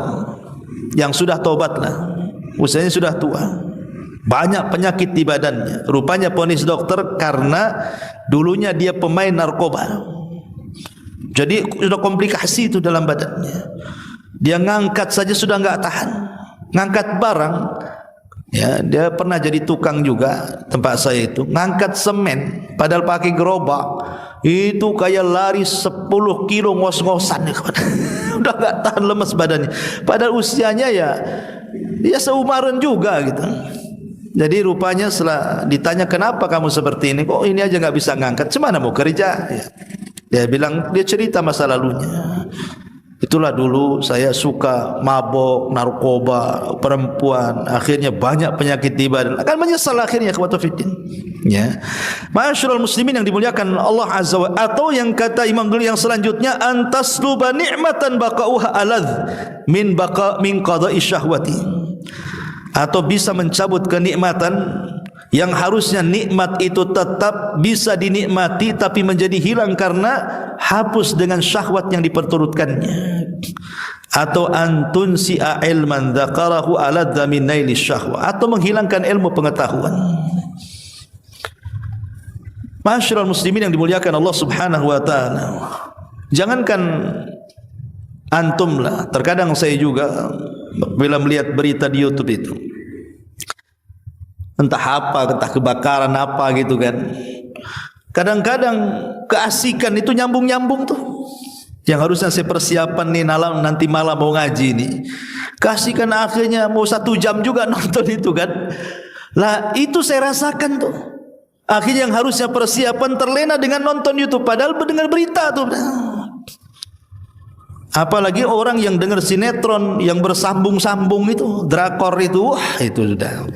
yang sudah taubatlah, usianya sudah tua, banyak penyakit di badannya. Rupanya vonis dokter karena dulunya dia pemain narkoba. Jadi sudah komplikasi itu dalam badannya. Dia ngangkat saja sudah enggak tahan. Ngangkat barang, ya, dia pernah jadi tukang juga tempat saya itu, ngangkat semen padahal pakai gerobak. Itu kayak lari 10 kilo ngos-ngosan. Udah enggak tahan, lemes badannya. Padahal usianya ya seumaran juga gitu. Jadi rupanya setelah ditanya, kenapa kamu seperti ini? Kok ini aja enggak bisa ngangkat? Cemana mau kerja? Ya. Dia bilang, dia cerita masa lalunya. Itulah dulu saya suka mabok, narkoba, perempuan, akhirnya banyak penyakit di badan. Akan menyesal akhirnya ikhwatu fiddin. Ya. Ma'asyiral muslimin yang dimuliakan Allah Azza wa Jalla. Atau yang kata Imam Ghazali yang selanjutnya, antasluba ni'matan baqa'uha aladh min qada'i syahwati. Atau bisa mencabut kenikmatan yang harusnya nikmat itu tetap bisa dinikmati tapi menjadi hilang karena hapus dengan syahwat yang diperturutkannya. Atau antun si'a ilman dzakarahu aladza min naili syahwa. Atau menghilangkan ilmu pengetahuan. Ma'asyiral muslimin yang dimuliakan Allah Subhanahu wa taala. Jangankan antum lah, terkadang saya juga bila melihat berita di YouTube itu, entah apa, entah kebakaran apa gitu kan. Kadang-kadang keasikan itu nyambung-nyambung tuh. Yang harusnya saya persiapan nih nanti malam mau ngaji nih. Keasikan akhirnya mau 1 jam juga nonton itu kan. Lah itu saya rasakan tuh. Akhirnya yang harusnya persiapan terlena dengan nonton YouTube padahal mendengar berita tuh. Apalagi orang yang dengar sinetron yang bersambung-sambung itu, drakor itu, wah itu sudah.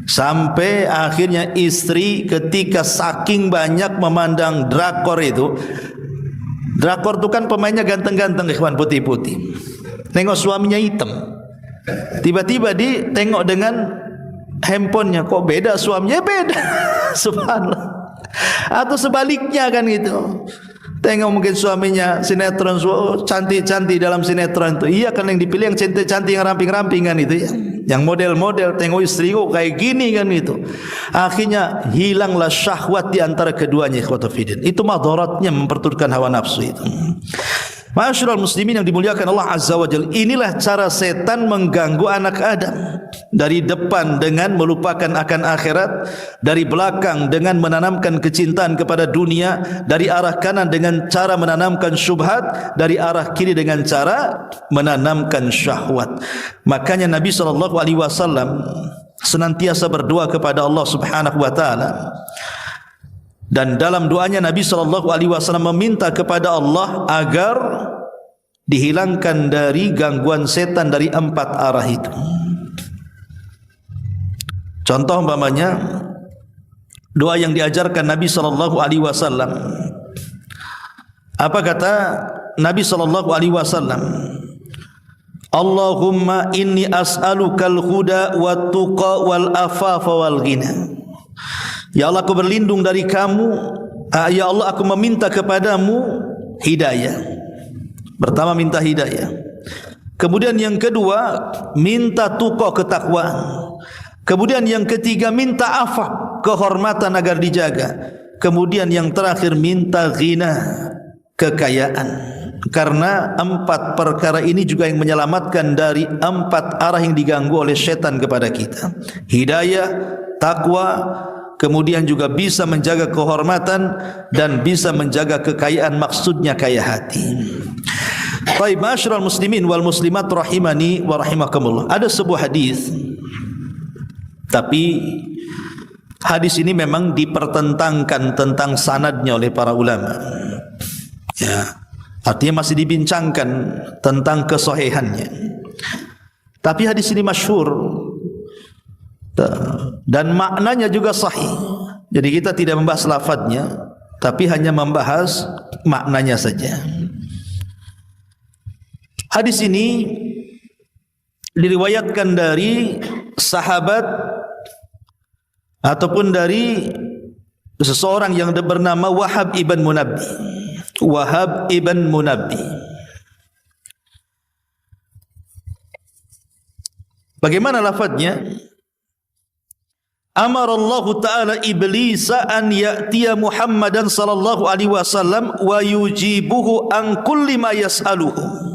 Sampai akhirnya istri ketika saking banyak memandang drakor itu, drakor itu kan pemainnya ganteng-ganteng, ikhwan, putih-putih. Tengok suaminya hitam, tiba-tiba ditengok dengan handphonenya, kok beda suaminya? Beda. Subhanallah. Atau sebaliknya kan gitu. Tengok mungkin suaminya sinetron, cantik-cantik dalam sinetron itu. Iya kan yang dipilih yang cantik-cantik, yang ramping-ramping kan itu ya. Yang model-model, tengok istri kok kayak gini kan itu. Akhirnya hilanglah syahwat di antara keduanya, ikhwatu fiddin. Itu madaratnya memperturutkan hawa nafsu itu. Ma'asyiral muslimin yang dimuliakan Allah Azza wa Jalla. Inilah cara setan mengganggu anak Adam. Dari depan dengan melupakan akan akhirat, dari belakang dengan menanamkan kecintaan kepada dunia, dari arah kanan dengan cara menanamkan syubhat, dari arah kiri dengan cara menanamkan syahwat. Makanya Nabi SAW senantiasa berdoa kepada Allah Subhanahu wa taala. Dan dalam doanya Nabi SAW meminta kepada Allah agar dihilangkan dari gangguan setan dari 4 arah itu. Contoh umpamanya doa yang diajarkan Nabi SAW. Apa kata Nabi SAW? Allahumma inni as'alukal huda wat tuqa wal afafa wal ghina. Ya Allah, aku berlindung dari kamu. Ya Allah, aku meminta kepadamu hidayah. Pertama minta hidayah. Kemudian yang kedua minta tuqa, ketakwaan. Kemudian yang ketiga minta afaf, kehormatan agar dijaga. Kemudian yang terakhir minta ghina, kekayaan. karena 4 perkara ini juga yang menyelamatkan dari 4 arah yang diganggu oleh syaitan kepada kita. Hidayah, takwa, kemudian juga bisa menjaga kehormatan dan bisa menjaga kekayaan, maksudnya kaya hati. Baik, ma'asyiral muslimin wal muslimat rahimani wa rahimakumullah. Ada sebuah hadis, tapi hadis ini memang dipertentangkan tentang sanadnya oleh para ulama. Ya, artinya masih dibincangkan tentang kesahihannya. Tapi hadis ini masyhur dan maknanya juga sahih. Jadi kita tidak membahas lafadznya, tapi hanya membahas maknanya saja. Hadis ini diriwayatkan dari sahabat ataupun dari seseorang yang bernama Wahab ibn Munabbi. Wahab ibn Munabbi. Bagaimana lafadznya? Amara Allah Ta'ala Iblisa an ya'tiya Muhammadan sallallahu alaihi wasallam wa yujibuhu an kulli ma yas'aluhu.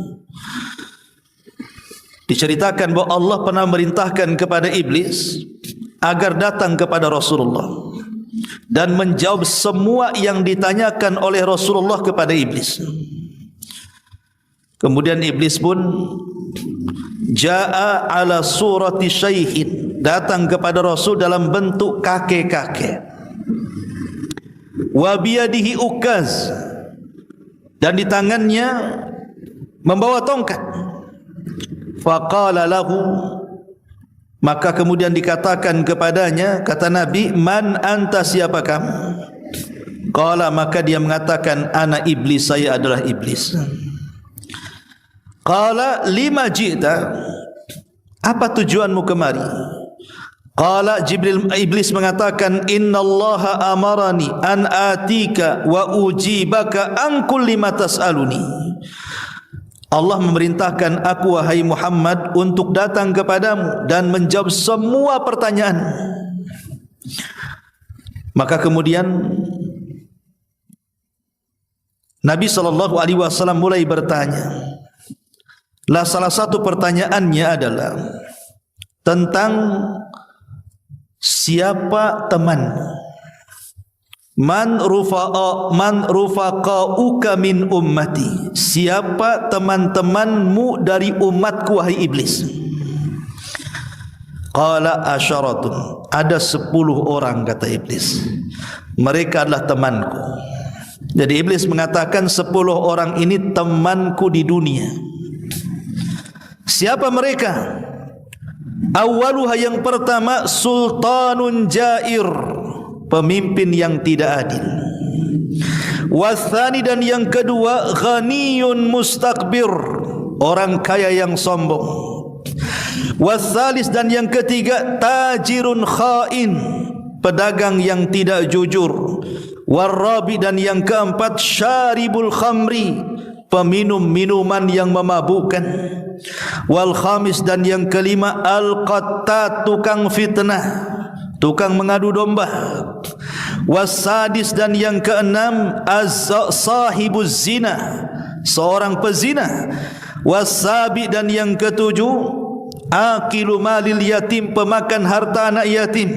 Diceritakan bahwa Allah pernah merintahkan kepada iblis agar datang kepada Rasulullah dan menjawab semua yang ditanyakan oleh Rasulullah kepada iblis. Kemudian iblis pun jaa ala surati syaikhin, datang kepada Rasul dalam bentuk kakek-kakek. Wa biyadihi ukaz, dan di tangannya membawa tongkat. Faqala lahu, maka kemudian dikatakan kepadanya, kata Nabi, man anta, siapa kamu? Qala, maka dia mengatakan, ana iblis, saya adalah iblis. Qala lima ji'ta, apa tujuanmu kemari? Qala iblis mengatakan, innallaha amarani an atika wa ujibaka an kulli ma tas'aluni. Allah memerintahkan aku, wahai Muhammad, untuk datang kepadamu dan menjawab semua pertanyaan. Maka kemudian Nabi SAW mulai bertanya. Lah salah satu pertanyaannya adalah tentang siapa temanmu. Man rufaqauka min ummati, siapa teman-temanmu dari umatku wahai iblis? Qala asyaratun, ada 10 orang, kata iblis. Mereka adalah temanku. Jadi iblis mengatakan 10 orang ini temanku di dunia. Siapa mereka? Awaluha, yang pertama, sultanun jair, pemimpin yang tidak adil. Wathani, dan yang kedua, ghaniyun mustakbir, orang kaya yang sombong. Wathalis, dan yang ketiga, tajirun khain, pedagang yang tidak jujur. Warabi, dan yang keempat, syaribul khamri, peminum minuman yang memabukkan. Wal khamis, dan yang kelima, al-qattat, tukang fitnah, tukang mengadu domba. Wasadis, dan yang keenam, sahibuz zina, seorang pezina. Wasabi, dan yang ketujuh, akilu malil yatim, pemakan harta anak yatim.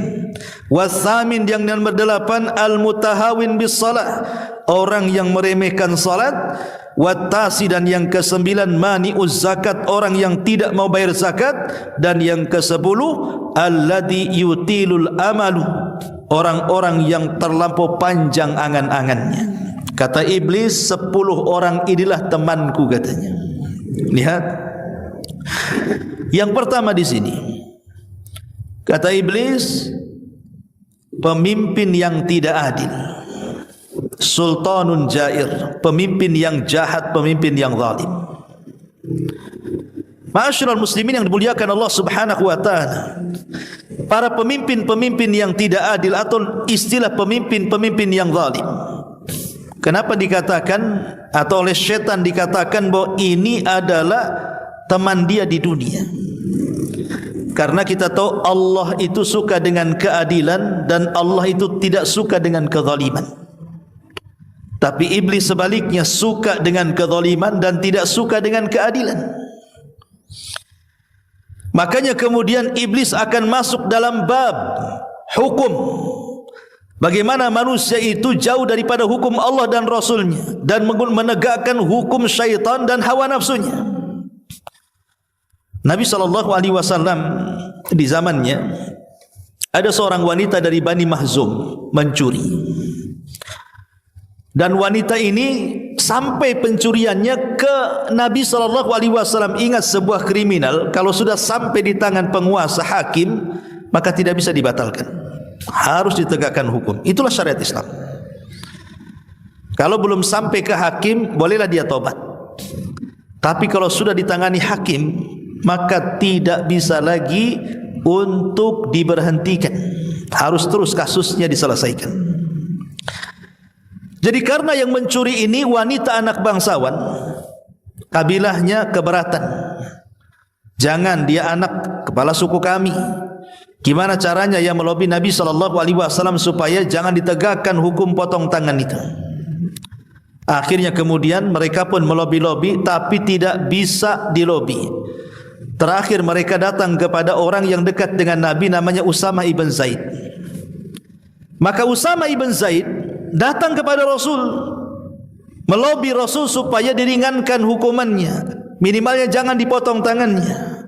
Wasamin, yang nomor 8, al-mutahawin bis salah, orang yang meremehkan salat. Watasi, dan yang ke-9, mani'uz zakat, orang yang tidak mau bayar zakat. Dan yang ke-10, alladhi yutilul amalu, orang-orang yang terlampau panjang angan-angannya. Kata iblis, 10 orang inilah temanku, katanya. Lihat, yang pertama di sini, kata iblis, pemimpin yang tidak adil. Sultanun jair, pemimpin yang jahat, pemimpin yang zalim. Ma'asyiral muslimin yang dimuliakan Allah Subhanahu wa taala, para pemimpin-pemimpin yang tidak adil atau istilah pemimpin-pemimpin yang zalim, kenapa dikatakan atau oleh syaitan dikatakan bahwa ini adalah teman dia di dunia? Karena kita tahu Allah itu suka dengan keadilan dan Allah itu tidak suka dengan kezaliman. Tapi iblis sebaliknya suka dengan kezaliman dan tidak suka dengan keadilan. Makanya kemudian iblis akan masuk dalam bab hukum. Bagaimana manusia itu jauh daripada hukum Allah dan Rasulnya dan menegakkan hukum syaitan dan hawa nafsunya. Nabi SAW di zamannya ada seorang wanita dari Bani Mahzum mencuri. Dan wanita ini sampai pencuriannya ke Nabi SAW. Ingat, sebuah kriminal kalau sudah sampai di tangan penguasa hakim maka tidak bisa dibatalkan, harus ditegakkan hukum. Itulah syariat Islam. Kalau belum sampai ke hakim bolehlah dia tobat, tapi kalau sudah ditangani hakim maka tidak bisa lagi untuk diberhentikan, harus terus kasusnya diselesaikan. Jadi karena yang mencuri ini wanita anak bangsawan, kabilahnya keberatan. Jangan, dia anak kepala suku kami. Gimana caranya yang melobi Nabi SAW supaya jangan ditegakkan hukum potong tangan itu. Akhirnya kemudian mereka pun melobi-lobi, tapi tidak bisa dilobi. Terakhir mereka datang kepada orang yang dekat dengan Nabi, namanya Usamah ibn Zaid. Maka Usamah ibn Zaid datang kepada Rasul, melobi Rasul supaya diringankan hukumannya, minimalnya jangan dipotong tangannya.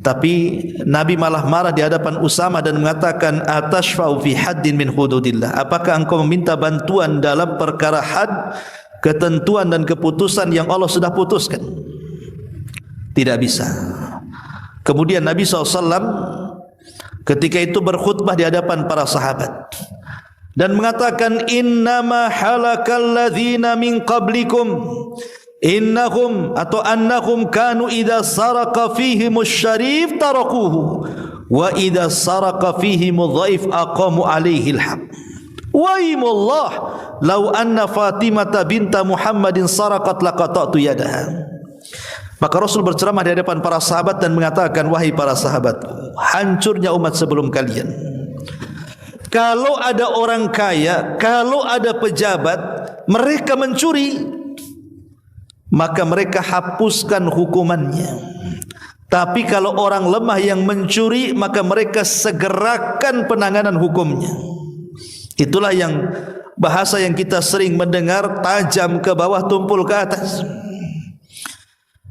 Tapi Nabi malah marah di hadapan Usamah dan mengatakan, atashfa'u fi haddin min hududillah, apakah engkau meminta bantuan dalam perkara had, ketentuan dan keputusan yang Allah sudah putuskan? Tidak bisa. Kemudian Nabi SAW ketika itu berkhutbah di hadapan para sahabat dan mengatakan, innama halakal ladzina min qablikum innahum atau annahum kanu idza saraqa fihimus syarif tarakuhu wa idza saraqa fihimudh dhaif aqamu alaihi alhaq wa imullah law anna Fatimah binta Muhammadin saraqat laqata'tu yadaha. Maka Rasul berceramah di hadapan para sahabat dan mengatakan, wahai para sahabatku, hancurnya umat sebelum kalian. Kalau ada orang kaya, kalau ada pejabat, mereka mencuri, maka mereka hapuskan hukumannya. Tapi kalau orang lemah yang mencuri, maka mereka segerakan penanganan hukumnya. Itulah yang bahasa yang kita sering mendengar, tajam ke bawah, tumpul ke atas.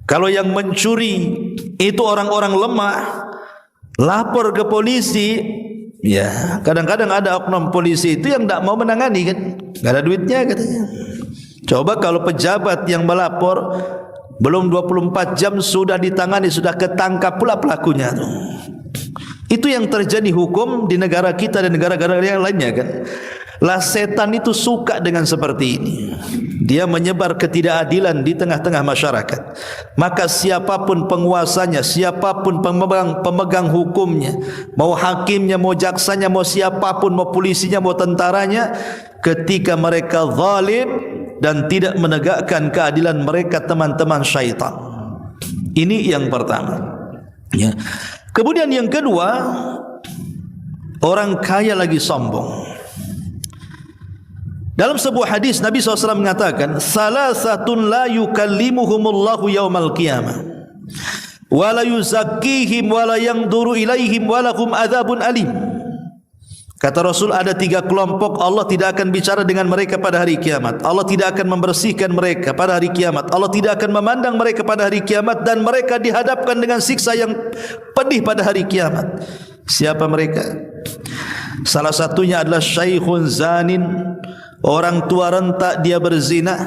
Kalau yang mencuri itu orang-orang lemah, lapor ke polisi. Ya, kadang-kadang ada oknum polisi itu yang tidak mau menangani kan, nggak ada duitnya katanya. Coba kalau pejabat yang melapor belum 24 jam sudah ditangani, sudah ketangkap pula pelakunya tuh. Itu yang terjadi hukum di negara kita dan negara-negara yang lainnya kan. Lah setan itu suka dengan seperti ini. Dia menyebar ketidakadilan di tengah-tengah masyarakat. Maka siapapun penguasanya, siapapun pemegang hukumnya, mau hakimnya, mau jaksanya, mau siapapun, mau polisinya, mau tentaranya, ketika mereka zalim dan tidak menegakkan keadilan, mereka teman-teman syaitan. Ini yang pertama. Ya. Kemudian yang kedua, orang kaya lagi sombong. Dalam sebuah hadis Nabi SAW mengatakan, salasatun la yukallimuhumullahu yaumal qiyamah wa la yuzakkihim wa la yanzuru ilaihim wa lahum adzabun alim. Kata Rasul, ada 3 kelompok Allah tidak akan bicara dengan mereka pada hari kiamat. Allah tidak akan membersihkan mereka pada hari kiamat. Allah tidak akan memandang mereka pada hari kiamat, dan mereka dihadapkan dengan siksa yang pedih pada hari kiamat. Siapa mereka? Salah satunya adalah syaikhun zanin, orang tua rentak dia berzina,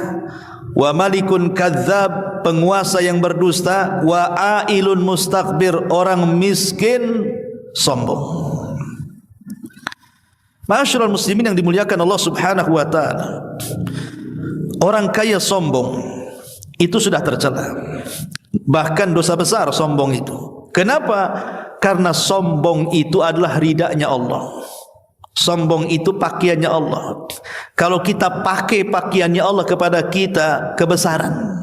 wa malikun kadzab, penguasa yang berdusta, wa ailun mustakbir, orang miskin sombong. Ma'asyiral muslimin yang dimuliakan Allah Subhanahu wa taala, orang kaya sombong itu sudah tercela, bahkan dosa besar sombong itu. Kenapa? Karena sombong itu adalah ridanya Allah. Sombong itu pakaiannya Allah. Kalau kita pakai pakaiannya Allah kepada kita, kebesaran.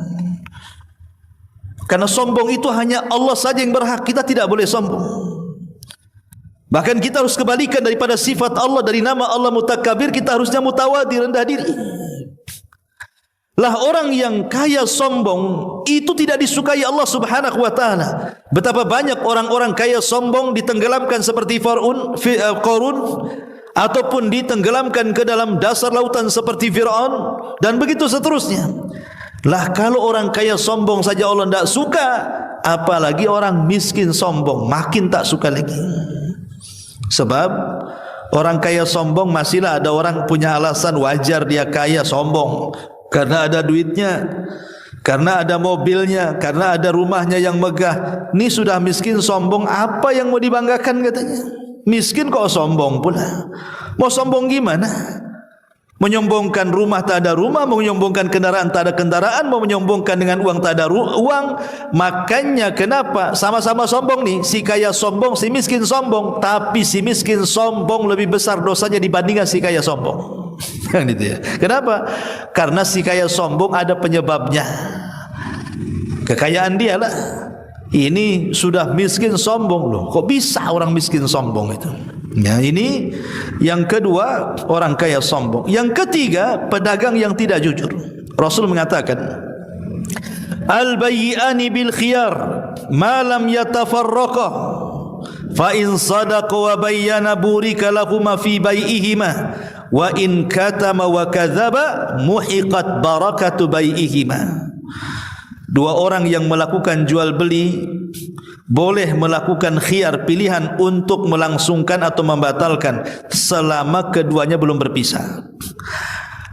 Karena sombong itu hanya Allah saja yang berhak, kita tidak boleh sombong. Bahkan kita harus kebalikan daripada sifat Allah, dari nama Allah Mutakabbir kita harusnya mutawadi, rendah diri. Lah orang yang kaya sombong itu tidak disukai Allah Subhanahu wa taala. Betapa banyak orang-orang kaya sombong ditenggelamkan seperti Qarun ataupun ditenggelamkan ke dalam dasar lautan seperti Fir'aun dan begitu seterusnya. Lah kalau orang kaya sombong saja Allah tidak suka, apalagi orang miskin sombong, makin tak suka lagi. Sebab orang kaya sombong masihlah ada orang punya alasan wajar dia kaya sombong. Karena ada duitnya, karena ada mobilnya, karena ada rumahnya yang megah. Ini sudah miskin sombong, apa yang mau dibanggakan katanya? Miskin kok sombong pula. Mau sombong gimana? Menyombongkan rumah tak ada rumah, menyombongkan kendaraan tak ada kendaraan, mau menyombongkan dengan uang tak ada uang. Makanya kenapa sama-sama sombong nih, si kaya sombong, si miskin sombong, tapi si miskin sombong lebih besar dosanya dibandingkan si kaya sombong. Gitu ya. Kenapa? Karena si kaya sombong ada penyebabnya. Kekayaan dia lah. Ini sudah miskin sombong loh. Kok bisa orang miskin sombong itu? Ya, ini yang kedua, orang kaya sombong. Yang ketiga, pedagang yang tidak jujur. Rasul mengatakan, al-bayyi'ani bil khiyar ma lam yatafarraqa fa in sadaqa wa bayyana burika lahuma fi bai'ihima wa in katama wa kadzaba muhiqat barakatu bai'ihima. Dua orang yang melakukan jual beli boleh melakukan khiyar, pilihan untuk melangsungkan atau membatalkan selama keduanya belum berpisah.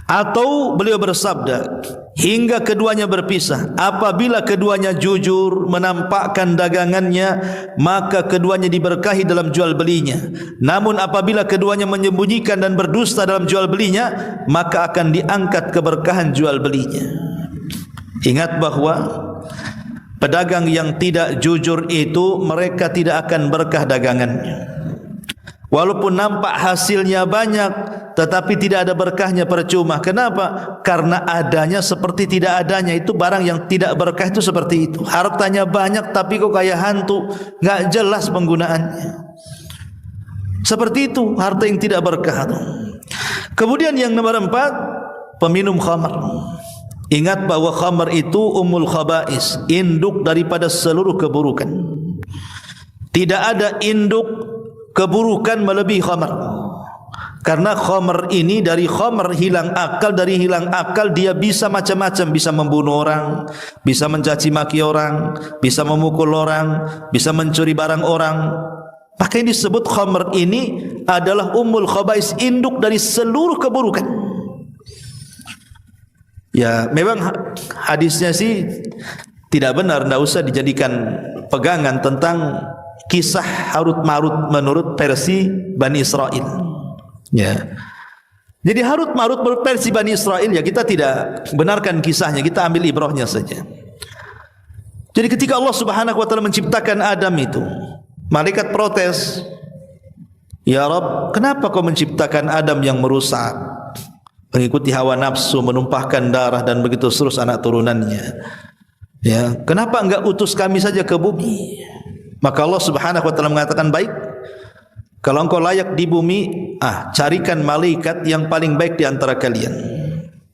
Atau beliau bersabda, hingga keduanya berpisah. Apabila keduanya jujur menampakkan dagangannya, maka keduanya diberkahi dalam jual belinya. Namun apabila keduanya menyembunyikan dan berdusta dalam jual belinya, maka akan diangkat keberkahan jual belinya. Ingat bahwa pedagang yang tidak jujur itu mereka tidak akan berkah dagangannya. Walaupun nampak hasilnya banyak, tetapi tidak ada berkahnya, percuma. Kenapa? Karena adanya seperti tidak adanya. Itu barang yang tidak berkah itu seperti itu. Hartanya banyak tapi kok kayak hantu, enggak jelas penggunaannya. Seperti itu harta yang tidak berkah. Kemudian yang nomor 4, peminum khamar. Ingat bahwa khamar itu ummul khaba'is, induk daripada seluruh keburukan. Tidak ada induk keburukan melebihi khamar. Karena khamar ini dari khamar hilang akal, dari hilang akal dia bisa macam-macam, bisa membunuh orang, bisa mencaci maki orang, bisa memukul orang, bisa mencuri barang orang. Maka yang disebut khamar ini adalah ummul khaba'is, induk dari seluruh keburukan. Ya, memang hadisnya sih tidak benar, tidak usah dijadikan pegangan tentang kisah Harut Marut menurut versi Bani Israel. Ya. Jadi Harut Marut menurut versi Bani Israel, ya kita tidak benarkan kisahnya, kita ambil ibrahnya saja. Jadi ketika Allah Subhanahu wa taala menciptakan Adam itu, malaikat protes, "Ya Rabb, kenapa kau menciptakan Adam yang merusak, mengikuti hawa nafsu, menumpahkan darah dan begitu terus anak turunannya? Ya, kenapa enggak utus kami saja ke bumi?" Maka Allah Subhanahu wa taala mengatakan, "Baik, kalau engkau layak di bumi, carikan malaikat yang paling baik di antara kalian."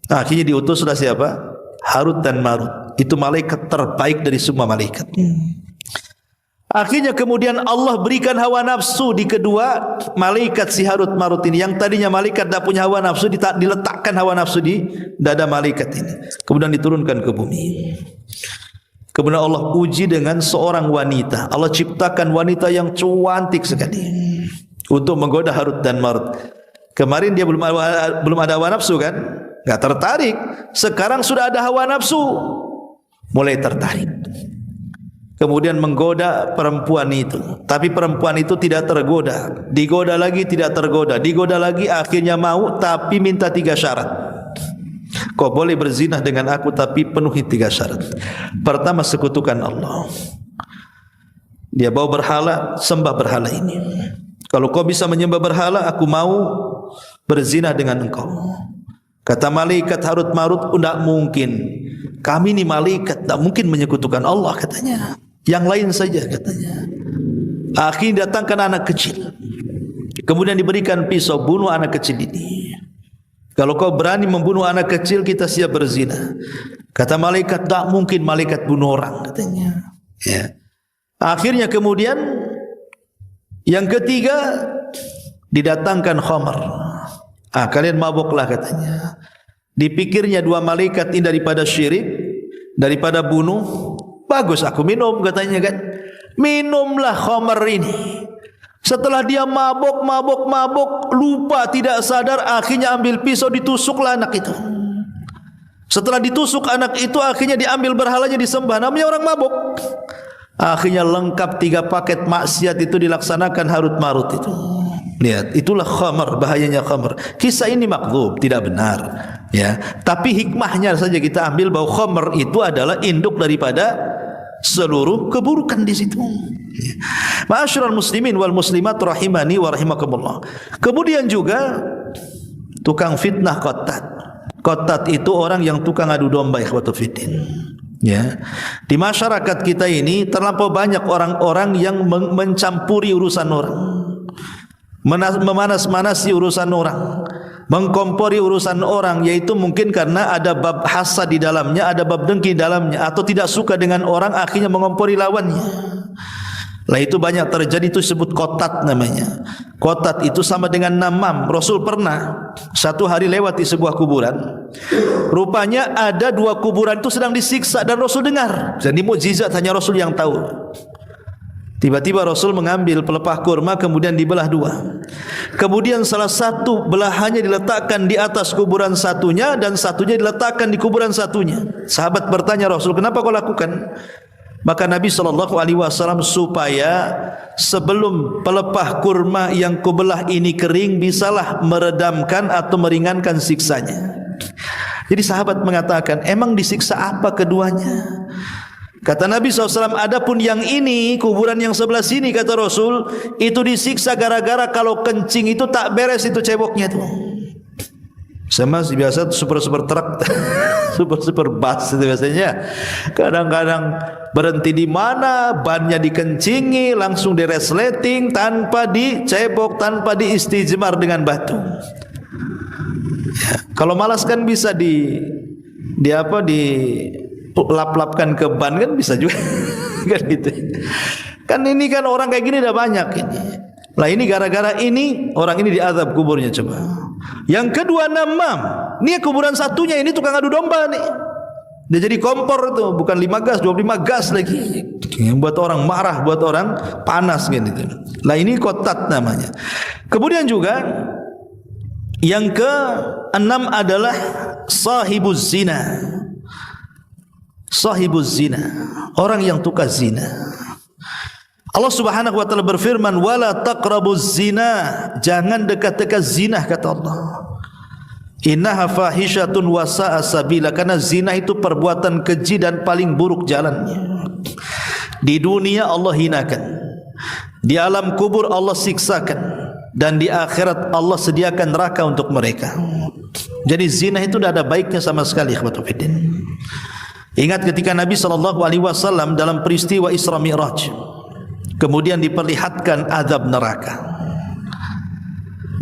Akhirnya diutus sudah siapa? Harut dan Marut. Itu malaikat terbaik dari semua malaikat. Akhirnya kemudian Allah berikan hawa nafsu di kedua malaikat si Harut Marut ini. Yang tadinya malaikat tidak punya hawa nafsu, diletakkan hawa nafsu di dada malaikat ini. Kemudian diturunkan ke bumi. Kemudian Allah uji dengan seorang wanita. Allah ciptakan wanita yang cantik sekali untuk menggoda Harut dan Marut. Kemarin dia belum ada hawa nafsu kan? Enggak tertarik. Sekarang sudah ada hawa nafsu, mulai tertarik. Kemudian menggoda perempuan itu, tapi perempuan itu tidak tergoda. Digoda lagi tidak tergoda, digoda lagi, akhirnya mau, tapi minta 3 syarat. Kau boleh berzinah dengan aku tapi penuhi 3 syarat. Pertama, sekutukan Allah. Dia bawa berhala, sembah berhala ini. Kalau kau bisa menyembah berhala, aku mau berzinah dengan engkau. Kata malaikat Harut Marut, tidak mungkin. Kami ini malaikat, tidak mungkin menyekutukan Allah, katanya. Yang lain saja, katanya. Akhirnya datangkan anak kecil. Kemudian diberikan pisau, bunuh anak kecil ini. Kalau kau berani membunuh anak kecil, kita siap berzina. Kata malaikat, tak mungkin malaikat bunuh orang, katanya. Ya. Akhirnya kemudian yang ketiga didatangkan khamar. Kalian mabuklah, katanya. Dipikirnya dua malaikat ini daripada syirik, daripada bunuh, bagus aku minum, katanya kan. Minumlah khamar ini. Setelah dia mabuk, lupa, tidak sadar, akhirnya ambil pisau, ditusuklah anak itu. Setelah ditusuk anak itu, akhirnya diambil berhalanya, disembah. Namanya orang mabuk. Akhirnya lengkap 3 paket maksiat itu dilaksanakan harut marut itu. Lihat, itulah khamar, bahayanya khamar. Kisah ini makdzub, tidak benar. Ya, tapi hikmahnya saja kita ambil bahwa khamar itu adalah induk daripada seluruh keburukan di situ. Ma'asyiral muslimin wal muslimat rahimani wa rahimakumullah. Kemudian juga tukang fitnah qattat. Qattat itu orang yang tukang adu domba, ikhwatul fiddin. Ya. Di masyarakat kita ini terlampau banyak orang-orang yang mencampuri urusan orang. Memanas-manasi urusan orang, mengkompori urusan orang, yaitu mungkin karena ada bab hasad di dalamnya, ada bab dengki di dalamnya, atau tidak suka dengan orang, akhirnya mengompori lawannya. Lah itu banyak terjadi, itu disebut qattat namanya. Qattat itu sama dengan namam. Rasul pernah satu hari lewat di sebuah kuburan. Rupanya ada 2 kuburan itu sedang disiksa dan Rasul dengar. Jadi mukjizat hanya Rasul yang tahu. Tiba-tiba Rasul mengambil pelepah kurma, kemudian dibelah 2. Kemudian salah satu belahannya diletakkan di atas kuburan satunya, dan satunya diletakkan di kuburan satunya. Sahabat bertanya, Rasul, kenapa kau lakukan? Maka Nabi SAW, supaya sebelum pelepah kurma yang kubelah ini kering, bisalah meredamkan atau meringankan siksanya. Jadi sahabat mengatakan, emang disiksa apa keduanya? Kata Nabi SAW, adapun yang ini, kuburan yang sebelah sini, kata Rasul, itu disiksa gara-gara kalau kencing itu tak beres itu ceboknya itu. Sama biasa super truk, super bus itu biasanya. Kadang-kadang berhenti di mana, bannya dikencingi, langsung diresleting tanpa dicebok, tanpa diistijmar dengan batu. Ya, kalau malas kan bisa di lap-lapkan ke ban, kan bisa juga. Kan gitu. Kan ini kan orang kayak gini udah banyak ini. Lah ini gara-gara ini orang ini diazab kuburnya, coba. Yang kedua namam. Ini kuburan satunya ini tukang adu domba nih. Dia jadi kompor itu, bukan 5 gas, 25 gas lagi. Yang buat orang marah, buat orang panas gitu. Lah ini qattat namanya. Kemudian juga yang ke-6 adalah sahibuz zina. Sahibuz zina, orang yang tukar zina. Allah Subhanahu wa taala berfirman, wala taqrabuz zina, jangan dekat-dekat zina, kata Allah. Innaha fahisyatun wa sa'a sabila, karena zina itu perbuatan keji dan paling buruk jalannya. Di dunia Allah hinakan, di alam kubur Allah siksakan, dan di akhirat Allah sediakan neraka untuk mereka. Jadi zina itu tidak ada baiknya sama sekali, ikhwatul fiddin. Ingat ketika Nabi SAW dalam peristiwa Isra Mi'raj, kemudian diperlihatkan azab neraka.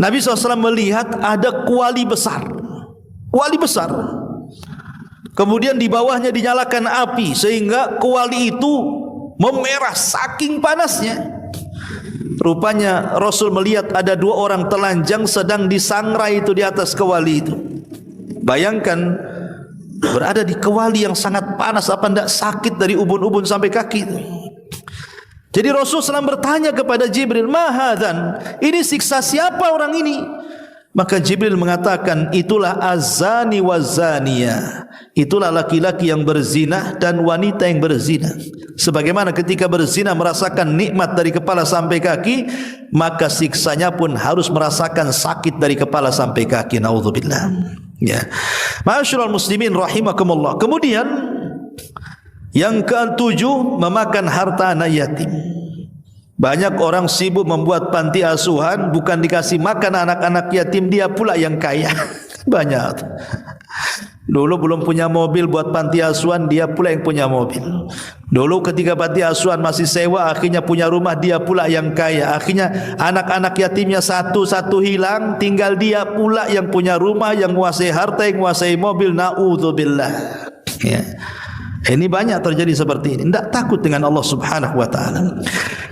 Nabi SAW melihat ada kuali besar. Kemudian di bawahnya dinyalakan api, sehingga kuali itu memerah saking panasnya. Rupanya Rasul melihat ada 2 orang telanjang sedang disangrai itu di atas kuali itu. Bayangkan, berada di kuali yang sangat panas, apa tidak sakit dari ubun-ubun sampai kaki itu. Jadi Rasulullah SAW bertanya kepada Jibril, mahadzan, ini siksa siapa orang ini? Maka Jibril mengatakan, itulah azani wazania, itulah laki-laki yang berzina dan wanita yang berzina. Sebagaimana ketika berzina merasakan nikmat dari kepala sampai kaki, maka siksanya pun harus merasakan sakit dari kepala sampai kaki. Naudzubillah. Ya, ma'asyiral muslimin rahimakumullah. Kemudian yang ke-7, memakan harta anak yatim. Banyak orang sibuk membuat panti asuhan, bukan dikasih makan anak-anak yatim, dia pula yang kaya. Banyak. Dulu belum punya mobil buat panti asuhan, dia pula yang punya mobil. Dulu ketika panti asuhan masih sewa, akhirnya punya rumah, dia pula yang kaya. Akhirnya anak-anak yatimnya satu-satu hilang, tinggal dia pula yang punya rumah, yang menguasai harta, yang menguasai mobil. Na'udzubillah. Ya. Ini banyak terjadi seperti ini. Tidak takut dengan Allah Subhanahu wa ta'ala.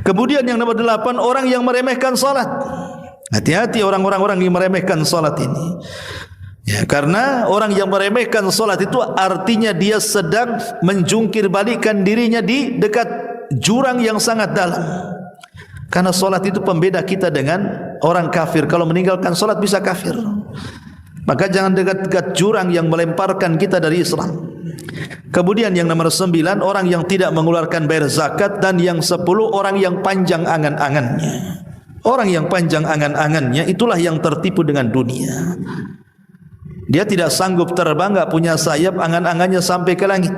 Kemudian yang nomor 8, orang yang meremehkan salat. Hati-hati orang-orang yang meremehkan salat ini. Ya, karena orang yang meremehkan salat itu artinya dia sedang menjungkir balikkan dirinya di dekat jurang yang sangat dalam. Karena salat itu pembeda kita dengan orang kafir. Kalau meninggalkan salat bisa kafir. Maka jangan dekat-dekat jurang yang melemparkan kita dari Islam. Kemudian yang nomor 9, orang yang tidak mengeluarkan bayar zakat. Dan yang 10, orang yang panjang angan-angannya. Orang yang panjang angan-angannya itulah yang tertipu dengan dunia. Dia tidak sanggup terbang, enggak punya sayap, angan-angannya sampai ke langit.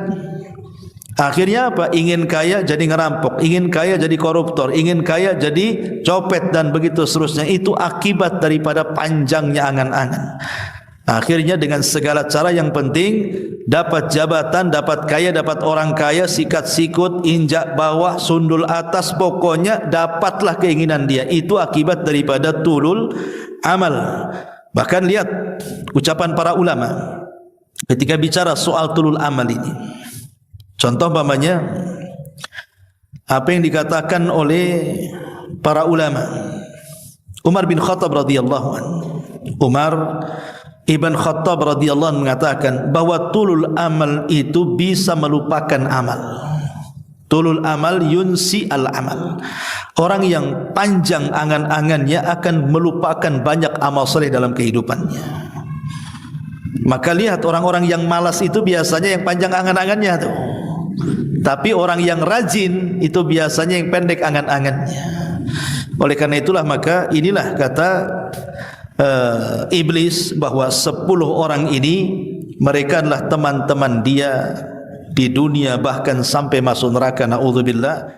Akhirnya apa? Ingin kaya jadi ngerampok, ingin kaya jadi koruptor, ingin kaya jadi copet dan begitu seterusnya. Itu akibat daripada panjangnya angan-angan. Akhirnya dengan segala cara yang penting dapat jabatan, dapat kaya, dapat orang kaya, sikat sikut, injak bawah, sundul atas, pokoknya dapatlah keinginan dia. Itu akibat daripada tulul amal. Bahkan lihat ucapan para ulama ketika bicara soal tulul amal ini. Contoh umpamanya apa yang dikatakan oleh para ulama. Umar bin Khattab radhiyallahu anhu. Umar Ibn Khattab radhiyallahu anhu mengatakan bahwa tulul amal itu bisa melupakan amal. Tulul amal yunsi al amal. Orang yang panjang angan-angannya akan melupakan banyak amal soleh dalam kehidupannya. Maka lihat orang-orang yang malas itu biasanya yang panjang angan-angannya tuh. Tapi orang yang rajin itu biasanya yang pendek angan-angannya. Oleh karena itulah maka inilah kata iblis bahwa 10 orang ini mereka adalah teman-teman dia di dunia bahkan sampai masuk neraka. Na'udzubillah.